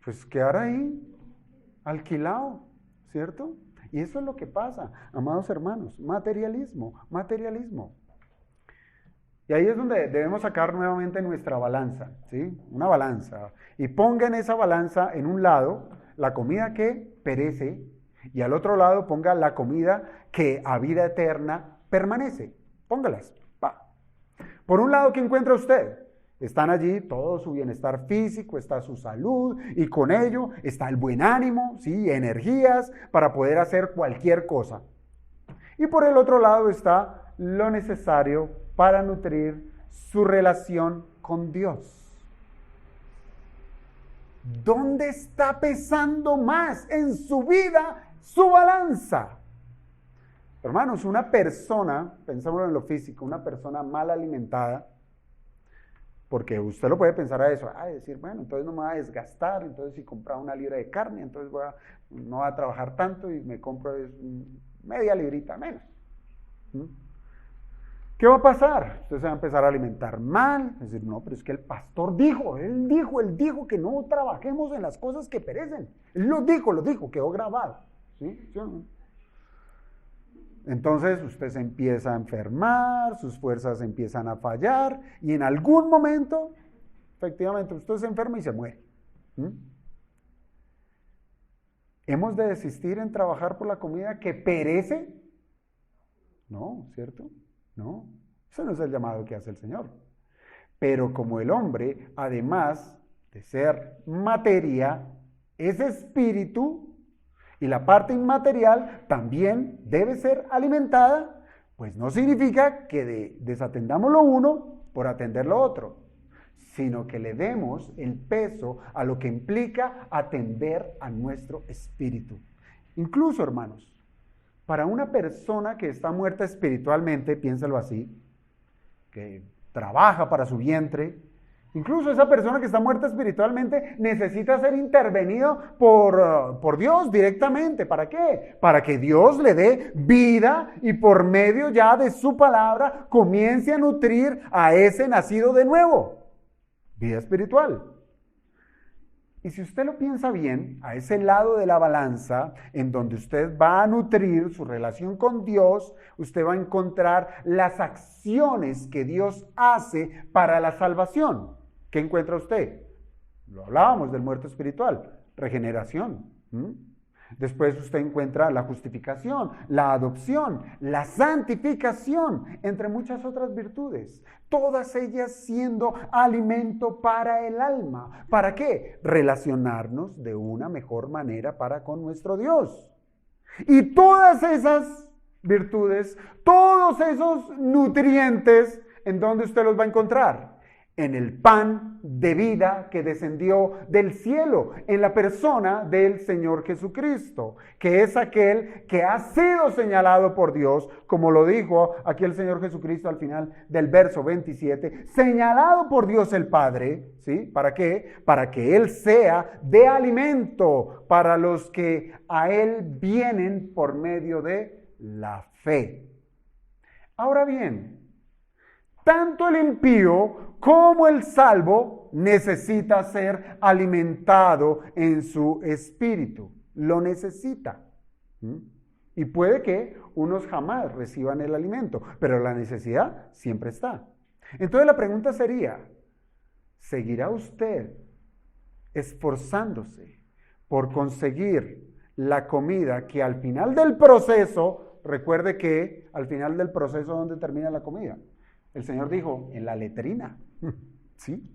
Pues quedar ahí, alquilado, ¿cierto? Y eso es lo que pasa, amados hermanos, materialismo. Y ahí es donde debemos sacar nuevamente nuestra balanza, ¿sí? Una balanza. Y ponga en esa balanza, en un lado, la comida que perece, y al otro lado ponga la comida que a vida eterna permanece. Póngalas. Va. Por un lado, ¿qué encuentra usted? Están allí todo su bienestar físico, está su salud y con ello está el buen ánimo, ¿sí? Energías para poder hacer cualquier cosa. Y por el otro lado está lo necesario para nutrir su relación con Dios. ¿Dónde está pesando más en su vida su balanza? Hermanos, una persona, pensámoslo en lo físico, una persona mal alimentada, porque usted lo puede pensar a eso, decir, bueno, entonces no me va a desgastar, entonces si compraba una libra de carne, entonces no voy a trabajar tanto y me compro media librita menos. ¿Qué va a pasar? Usted se va a empezar a alimentar mal, es decir, no, pero es que el pastor dijo, él dijo que no trabajemos en las cosas que perecen. Él lo dijo, quedó grabado. ¿Sí? ¿Sí o no? Entonces usted se empieza a enfermar, sus fuerzas empiezan a fallar y en algún momento, efectivamente, usted se enferma y se muere. ¿Hemos de desistir en trabajar por la comida que perece? No, ¿cierto? No, ese no es el llamado que hace el Señor. Pero como el hombre, además de ser materia, es espíritu, y la parte inmaterial también debe ser alimentada, pues no significa que desatendamos lo uno por atender lo otro, sino que le demos el peso a lo que implica atender a nuestro espíritu. Incluso, hermanos, para una persona que está muerta espiritualmente, piénsalo así, que trabaja para su vientre, incluso esa persona que está muerta espiritualmente necesita ser intervenido por Dios directamente. ¿Para qué? Para que Dios le dé vida y por medio ya de su palabra comience a nutrir a ese nacido de nuevo. Vida espiritual. Y si usted lo piensa bien, a ese lado de la balanza, en donde usted va a nutrir su relación con Dios, usted va a encontrar las acciones que Dios hace para la salvación. ¿Qué encuentra usted? Lo hablábamos del muerto espiritual, regeneración. Después usted encuentra la justificación, la adopción, la santificación, entre muchas otras virtudes. Todas ellas siendo alimento para el alma. ¿Para qué? Relacionarnos de una mejor manera para con nuestro Dios. Y todas esas virtudes, todos esos nutrientes, ¿en dónde usted los va a encontrar? En el pan de vida que descendió del cielo, en la persona del Señor Jesucristo, que es aquel que ha sido señalado por Dios, como lo dijo aquí el Señor Jesucristo al final del verso 27, señalado por Dios el Padre, ¿sí? ¿Para qué? Para que Él sea de alimento para los que a Él vienen por medio de la fe. Ahora bien, tanto el impío como el salvo necesita ser alimentado en su espíritu. Lo necesita. Y puede que unos jamás reciban el alimento, pero la necesidad siempre está. Entonces la pregunta sería, ¿seguirá usted esforzándose por conseguir la comida que al final del proceso, recuerde que al final del proceso, ¿dónde termina la comida? El Señor dijo, en la letrina, ¿sí?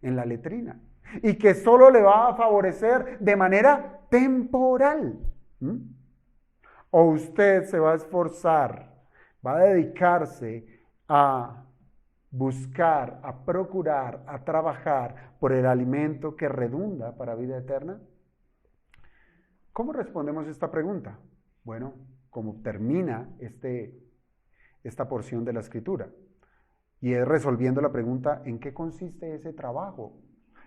En la letrina. Y que solo le va a favorecer de manera temporal. O usted se va a esforzar, va a dedicarse a buscar, a procurar, a trabajar por el alimento que redunda para vida eterna. ¿Cómo respondemos esta pregunta? Bueno, como termina esta porción de la Escritura. Y es resolviendo la pregunta, ¿en qué consiste ese trabajo?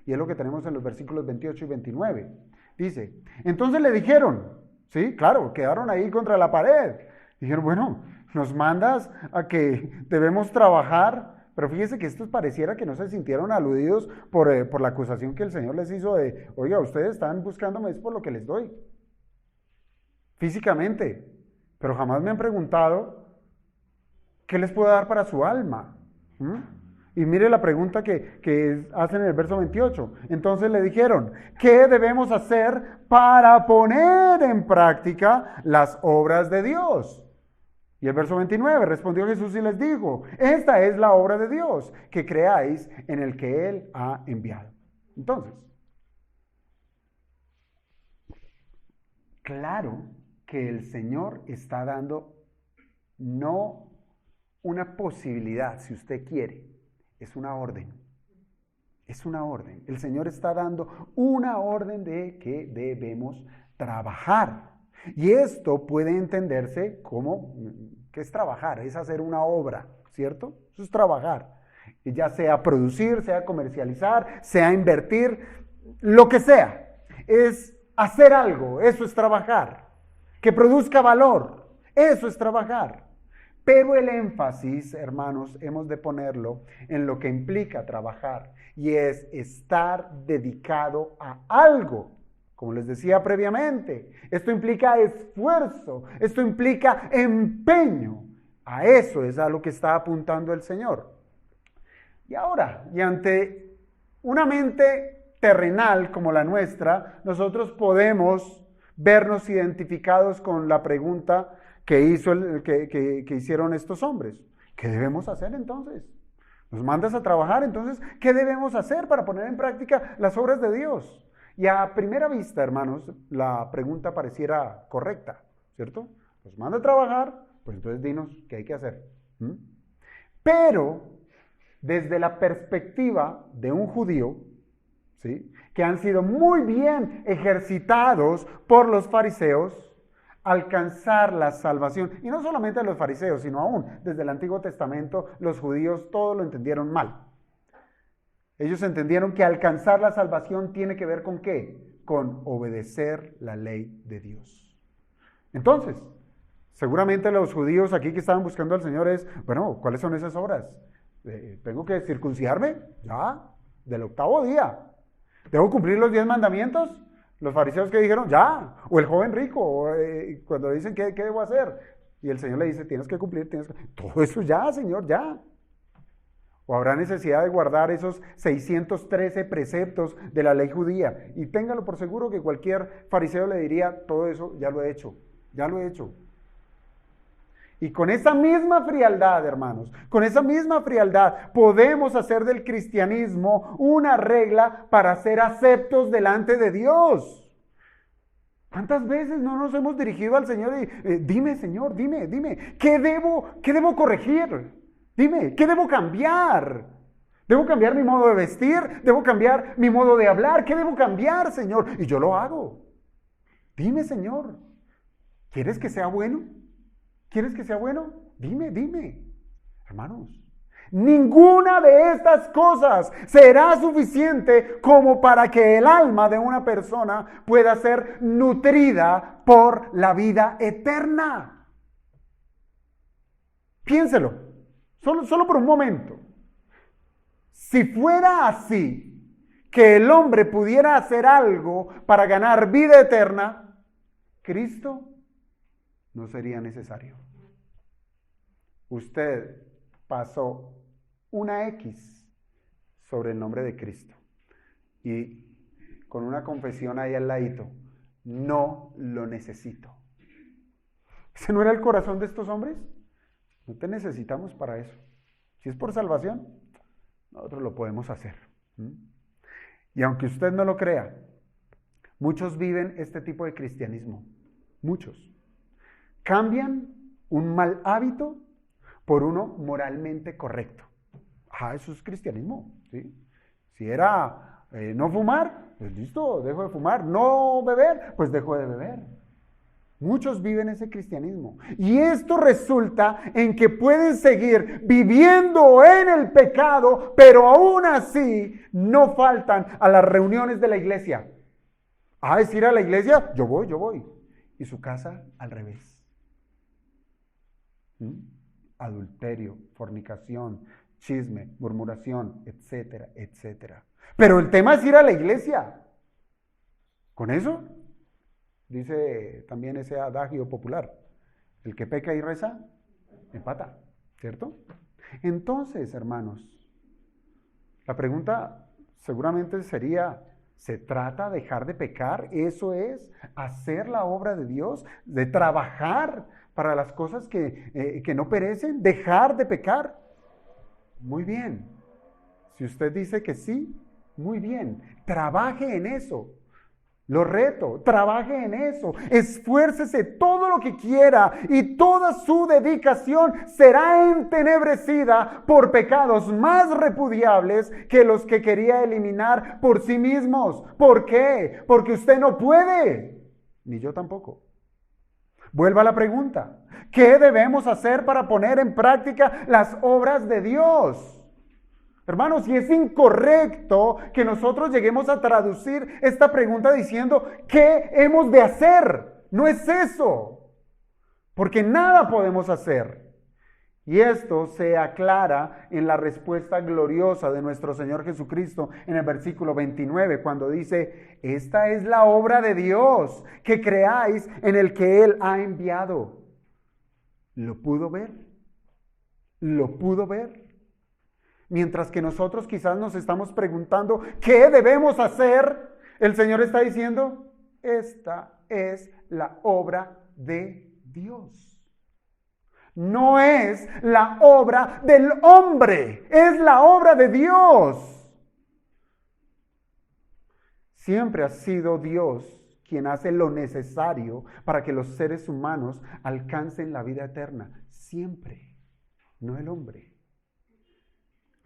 Y es lo que tenemos en los versículos 28 y 29. Dice, entonces le dijeron, sí, claro, quedaron ahí contra la pared. Dijeron, bueno, nos mandas a que debemos trabajar, pero fíjese que estos pareciera que no se sintieron aludidos por la acusación que el Señor les hizo de, oiga, ustedes están buscándome es por lo que les doy, físicamente, pero jamás me han preguntado qué les puedo dar para su alma. Y mire la pregunta que hacen en el verso 28. Entonces le dijeron, ¿qué debemos hacer para poner en práctica las obras de Dios? Y el verso 29, respondió Jesús y les dijo, esta es la obra de Dios, que creáis en el que Él ha enviado. Entonces, claro que el Señor está dando no una posibilidad, si usted quiere, es una orden. Es una orden. El Señor está dando una orden de que debemos trabajar. Y esto puede entenderse como, ¿qué es trabajar? Es hacer una obra, ¿cierto? Eso es trabajar. Y ya sea producir, sea comercializar, sea invertir, lo que sea. Es hacer algo, eso es trabajar. Que produzca valor, eso es trabajar. Pero el énfasis, hermanos, hemos de ponerlo en lo que implica trabajar, y es estar dedicado a algo. Como les decía previamente, esto implica esfuerzo, esto implica empeño. A eso es a lo que está apuntando el Señor. Y ahora, y ante una mente terrenal como la nuestra, nosotros podemos vernos identificados con la pregunta que hicieron estos hombres. ¿Qué debemos hacer entonces? Nos mandas a trabajar, entonces, ¿qué debemos hacer para poner en práctica las obras de Dios? Y a primera vista, hermanos, la pregunta pareciera correcta, ¿cierto? Nos manda a trabajar, pues entonces dinos qué hay que hacer. Pero, desde la perspectiva de un judío, ¿sí?, que han sido muy bien ejercitados por los fariseos, alcanzar la salvación, y no solamente a los fariseos, sino aún desde el Antiguo Testamento, los judíos todos lo entendieron mal. Ellos entendieron que alcanzar la salvación tiene que ver ¿con qué? Con obedecer la ley de Dios. Entonces, seguramente los judíos aquí que estaban buscando al Señor es, bueno, ¿cuáles son esas obras? ¿Tengo que circuncidarme? Ya, del 8º día. ¿Debo cumplir los 10 mandamientos? Los fariseos que dijeron, ya. O el joven rico, cuando le dicen, ¿qué debo hacer? Y el Señor le dice, tienes que cumplir, todo eso ya, Señor, ya. ¿O habrá necesidad de guardar esos 613 preceptos de la ley judía? Y téngalo por seguro que cualquier fariseo le diría, todo eso ya lo he hecho, ya lo he hecho. Y con esa misma frialdad, hermanos, con esa misma frialdad, podemos hacer del cristianismo una regla para ser aceptos delante de Dios. ¿Cuántas veces no nos hemos dirigido al Señor y dime, Señor, dime, ¿qué debo corregir? Dime, ¿qué debo cambiar? ¿Debo cambiar mi modo de vestir? ¿Debo cambiar mi modo de hablar? ¿Qué debo cambiar, Señor? Y yo lo hago. Dime, Señor, ¿quieres que sea bueno? ¿Quieres que sea bueno? Dime. Hermanos, ninguna de estas cosas será suficiente como para que el alma de una persona pueda ser nutrida por la vida eterna. Piénselo, solo por un momento. Si fuera así, que el hombre pudiera hacer algo para ganar vida eterna, Cristo no sería necesario. Usted pasó una X sobre el nombre de Cristo y con una confesión ahí al ladito, no lo necesito. ¿Ese no era el corazón de estos hombres? No te necesitamos para eso. Si es por salvación, nosotros lo podemos hacer. Y aunque usted no lo crea, muchos viven este tipo de cristianismo. Muchos. Cambian un mal hábito por uno moralmente correcto. Eso es cristianismo, ¿sí? Si era no fumar, pues listo, dejo de fumar. No beber, pues dejo de beber. Muchos viven ese cristianismo. Y esto resulta en que pueden seguir viviendo en el pecado, pero aún así no faltan a las reuniones de la iglesia. Es ir a la iglesia, yo voy. Y su casa al revés. Adulterio, fornicación, chisme, murmuración, etcétera, etcétera. Pero el tema es ir a la iglesia. Con eso, dice también ese adagio popular, el que peca y reza, empata, ¿cierto? Entonces, hermanos, la pregunta seguramente sería, ¿se trata de dejar de pecar? ¿Eso es hacer la obra de Dios? ¿De trabajar para las cosas que no perecen? ¿Dejar de pecar? Muy bien. Si usted dice que sí, muy bien. Trabaje en eso. Lo reto, trabaje en eso, esfuércese todo lo que quiera y toda su dedicación será entenebrecida por pecados más repudiables que los que quería eliminar por sí mismos. ¿Por qué? Porque usted no puede, ni yo tampoco. Vuelva a la pregunta, ¿qué debemos hacer para poner en práctica las obras de Dios? Hermanos, y es incorrecto que nosotros lleguemos a traducir esta pregunta diciendo ¿qué hemos de hacer? No es eso, porque nada podemos hacer. Y esto se aclara en la respuesta gloriosa de nuestro Señor Jesucristo en el versículo 29, cuando dice, esta es la obra de Dios, que creáis en el que Él ha enviado. ¿Lo pudo ver? ¿Lo pudo ver? Mientras que nosotros quizás nos estamos preguntando, ¿qué debemos hacer? El Señor está diciendo, esta es la obra de Dios. No es la obra del hombre, es la obra de Dios. Siempre ha sido Dios quien hace lo necesario para que los seres humanos alcancen la vida eterna. Siempre, no el hombre.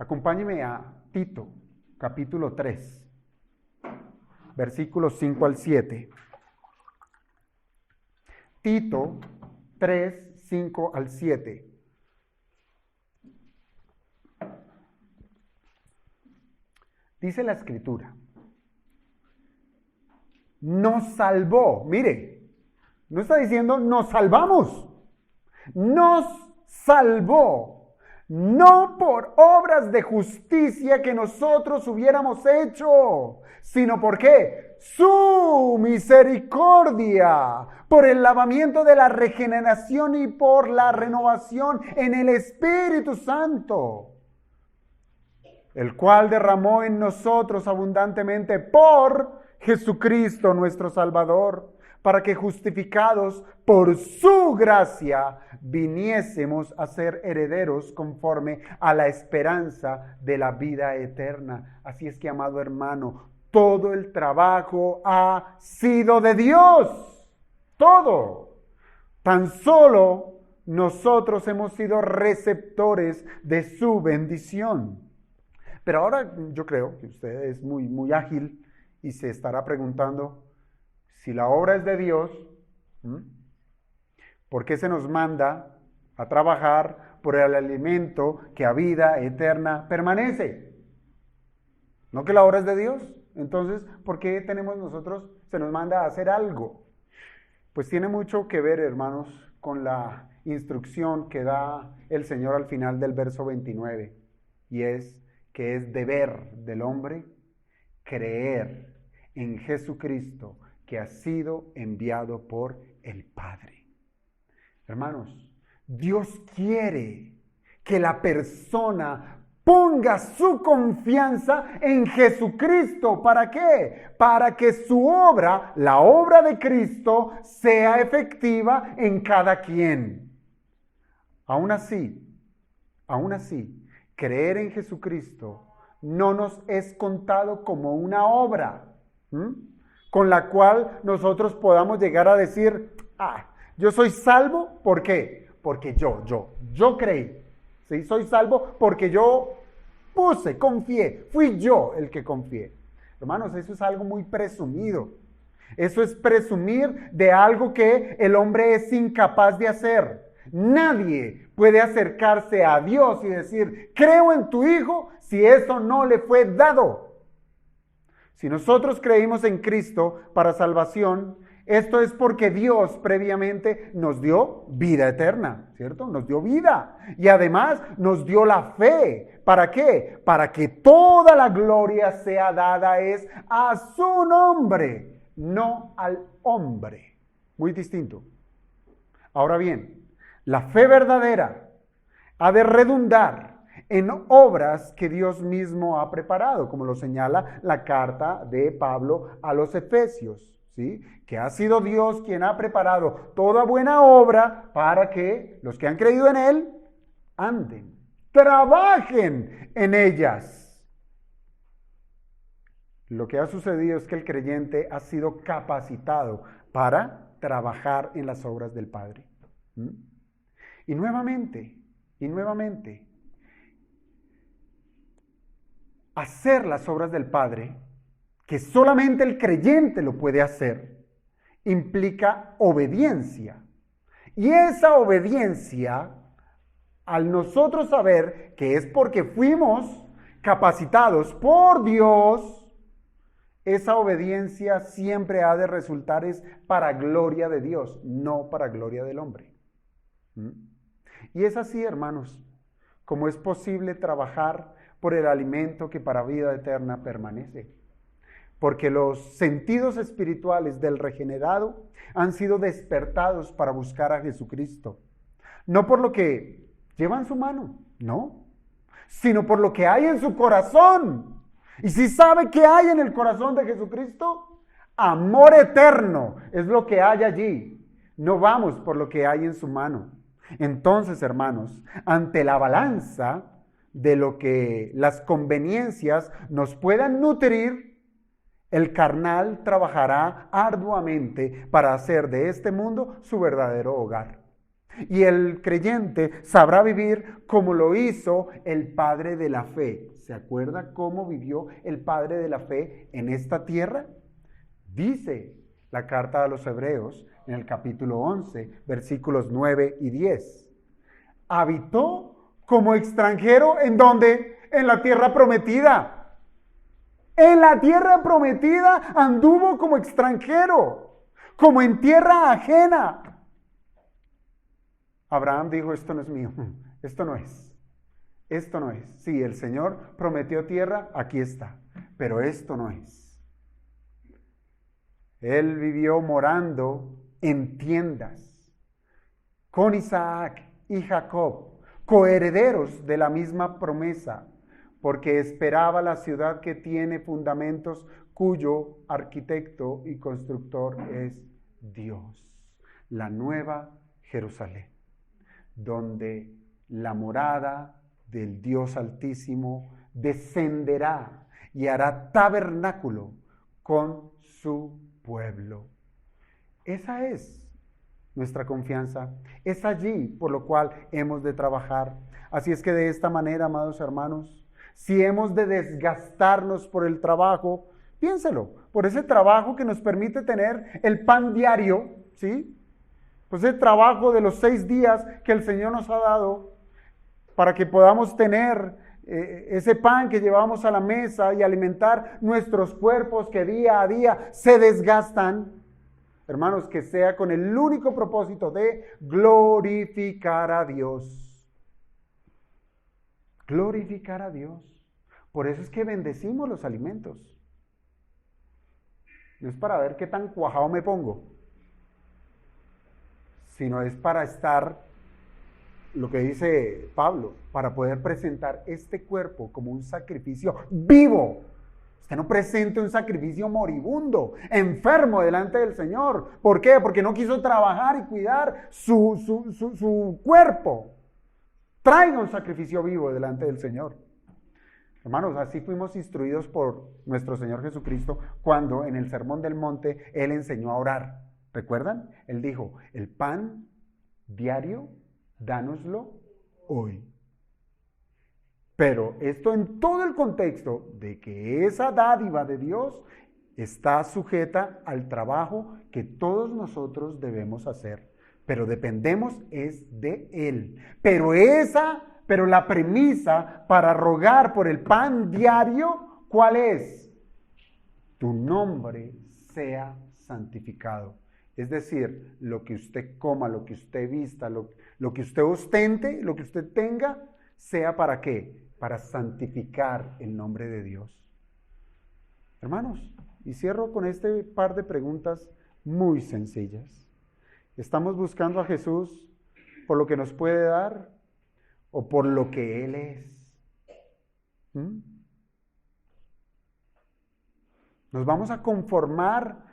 Acompáñeme a Tito, capítulo 3, versículos 5 al 7. Tito 3, 5 al 7. Dice la Escritura, nos salvó. Mire, no está diciendo nos salvamos. Nos salvó. No por obras de justicia que nosotros hubiéramos hecho, sino por ¿qué? Su misericordia, por el lavamiento de la regeneración y por la renovación en el Espíritu Santo. el cual derramó en nosotros abundantemente por Jesucristo nuestro Salvador, para que justificados por su gracia viniésemos a ser herederos conforme a la esperanza de la vida eterna. Así es que, amado hermano, todo el trabajo ha sido de Dios. Todo. Tan solo nosotros hemos sido receptores de su bendición. Pero ahora yo creo que usted es muy ágil y se estará preguntando, si la obra es de Dios, ¿por qué se nos manda a trabajar por el alimento que a vida eterna permanece? ¿No que la obra es de Dios? Entonces, ¿por qué se nos manda a hacer algo? Pues tiene mucho que ver, hermanos, con la instrucción que da el Señor al final del verso 29, y es que es deber del hombre creer en Jesucristo, que ha sido enviado por el Padre. Hermanos, Dios quiere que la persona ponga su confianza en Jesucristo. ¿Para qué? Para que su obra, la obra de Cristo, sea efectiva en cada quien. Aún así, creer en Jesucristo no nos es contado como una obra, con la cual nosotros podamos llegar a decir, yo soy salvo, ¿por qué? Porque yo creí. ¿Sí? Soy salvo porque yo confié, fui yo el que confié. Hermanos, eso es algo muy presumido. Eso es presumir de algo que el hombre es incapaz de hacer. Nadie puede acercarse a Dios y decir, creo en tu Hijo, si eso no le fue dado. Si nosotros creímos en Cristo para salvación, esto es porque Dios previamente nos dio vida eterna, ¿cierto? Nos dio vida y además nos dio la fe. ¿Para qué? Para que toda la gloria sea dada a su nombre, no al hombre. Muy distinto. Ahora bien, la fe verdadera ha de redundar en obras que Dios mismo ha preparado, como lo señala la carta de Pablo a los Efesios, ¿sí? Que ha sido Dios quien ha preparado toda buena obra para que los que han creído en Él anden, trabajen en ellas. Lo que ha sucedido es que el creyente ha sido capacitado para trabajar en las obras del Padre. Y nuevamente, hacer las obras del Padre, que solamente el creyente lo puede hacer, implica obediencia. Y esa obediencia, al nosotros saber que es porque fuimos capacitados por Dios, esa obediencia siempre ha de resultar es para gloria de Dios, no para gloria del hombre. Y es así, hermanos, como es posible trabajar por el alimento que para vida eterna permanece. Porque los sentidos espirituales del regenerado han sido despertados para buscar a Jesucristo. No por lo que lleva en su mano, no, sino por lo que hay en su corazón. Y si sabe qué hay en el corazón de Jesucristo, amor eterno es lo que hay allí. No vamos por lo que hay en su mano. Entonces, hermanos, ante la balanza de lo que las conveniencias nos puedan nutrir, el carnal trabajará arduamente para hacer de este mundo su verdadero hogar. Y el creyente sabrá vivir como lo hizo el Padre de la fe. ¿Se acuerda cómo vivió el Padre de la fe en esta tierra? Dice la carta a los Hebreos en el capítulo 11, versículos 9 y 10. Habitó como extranjero, ¿en dónde? En la tierra prometida. En la tierra prometida anduvo como extranjero, como en tierra ajena. Abraham dijo, esto no es mío, esto no es. Sí, el Señor prometió tierra, aquí está, pero esto no es. Él vivió morando en tiendas con Isaac y Jacob, coherederos de la misma promesa, porque esperaba la ciudad que tiene fundamentos, cuyo arquitecto y constructor es Dios, la nueva Jerusalén, donde la morada del Dios Altísimo descenderá y hará tabernáculo con su pueblo. Esa es nuestra confianza. Es allí por lo cual hemos de trabajar. Así es que de esta manera, amados hermanos, si hemos de desgastarnos por el trabajo, piénselo, por ese trabajo que nos permite tener el pan diario, ¿sí? Pues el trabajo de los 6 días que el Señor nos ha dado para que podamos tener ese pan que llevamos a la mesa y alimentar nuestros cuerpos que día a día se desgastan. Hermanos, que sea con el único propósito de glorificar a Dios. Glorificar a Dios. Por eso es que bendecimos los alimentos. No es para ver qué tan cuajado me pongo, sino es para estar, lo que dice Pablo, para poder presentar este cuerpo como un sacrificio vivo. Usted no presente un sacrificio moribundo, enfermo delante del Señor. ¿Por qué? Porque no quiso trabajar y cuidar su cuerpo. Traiga un sacrificio vivo delante del Señor. Hermanos, así fuimos instruidos por nuestro Señor Jesucristo cuando en el Sermón del Monte Él enseñó a orar. ¿Recuerdan? Él dijo, el pan diario, dánoslo hoy. Pero esto en todo el contexto de que esa dádiva de Dios está sujeta al trabajo que todos nosotros debemos hacer. Pero dependemos es de Él. Pero la premisa para rogar por el pan diario, ¿cuál es? Tu nombre sea santificado. Es decir, lo que usted coma, lo que usted vista, lo que usted ostente, lo que usted tenga, sea ¿para qué? Para santificar el nombre de Dios. Hermanos, y cierro con este par de preguntas muy sencillas. ¿Estamos buscando a Jesús por lo que nos puede dar o por lo que Él es? ¿Nos vamos a conformar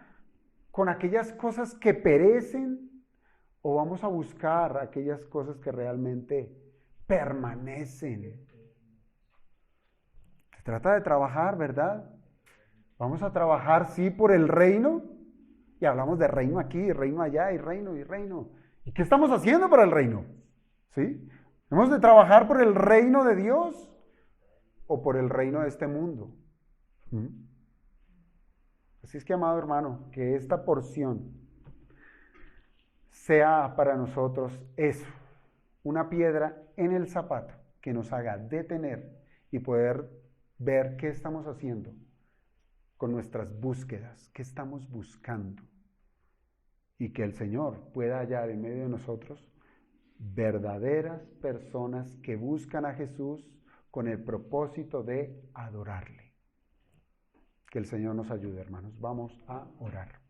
con aquellas cosas que perecen o vamos a buscar aquellas cosas que realmente permanecen? Se trata de trabajar, ¿verdad? Vamos a trabajar, sí, por el reino. Y hablamos de reino aquí, reino allá, y reino, y reino. ¿Y qué estamos haciendo para el reino? ¿Sí? ¿Hemos de trabajar por el reino de Dios o por el reino de este mundo? Así es que, amado hermano, que esta porción sea para nosotros eso, una piedra en el zapato que nos haga detener y poder ver qué estamos haciendo con nuestras búsquedas, qué estamos buscando, y que el Señor pueda hallar en medio de nosotros verdaderas personas que buscan a Jesús con el propósito de adorarle. Que el Señor nos ayude, hermanos. Vamos a orar.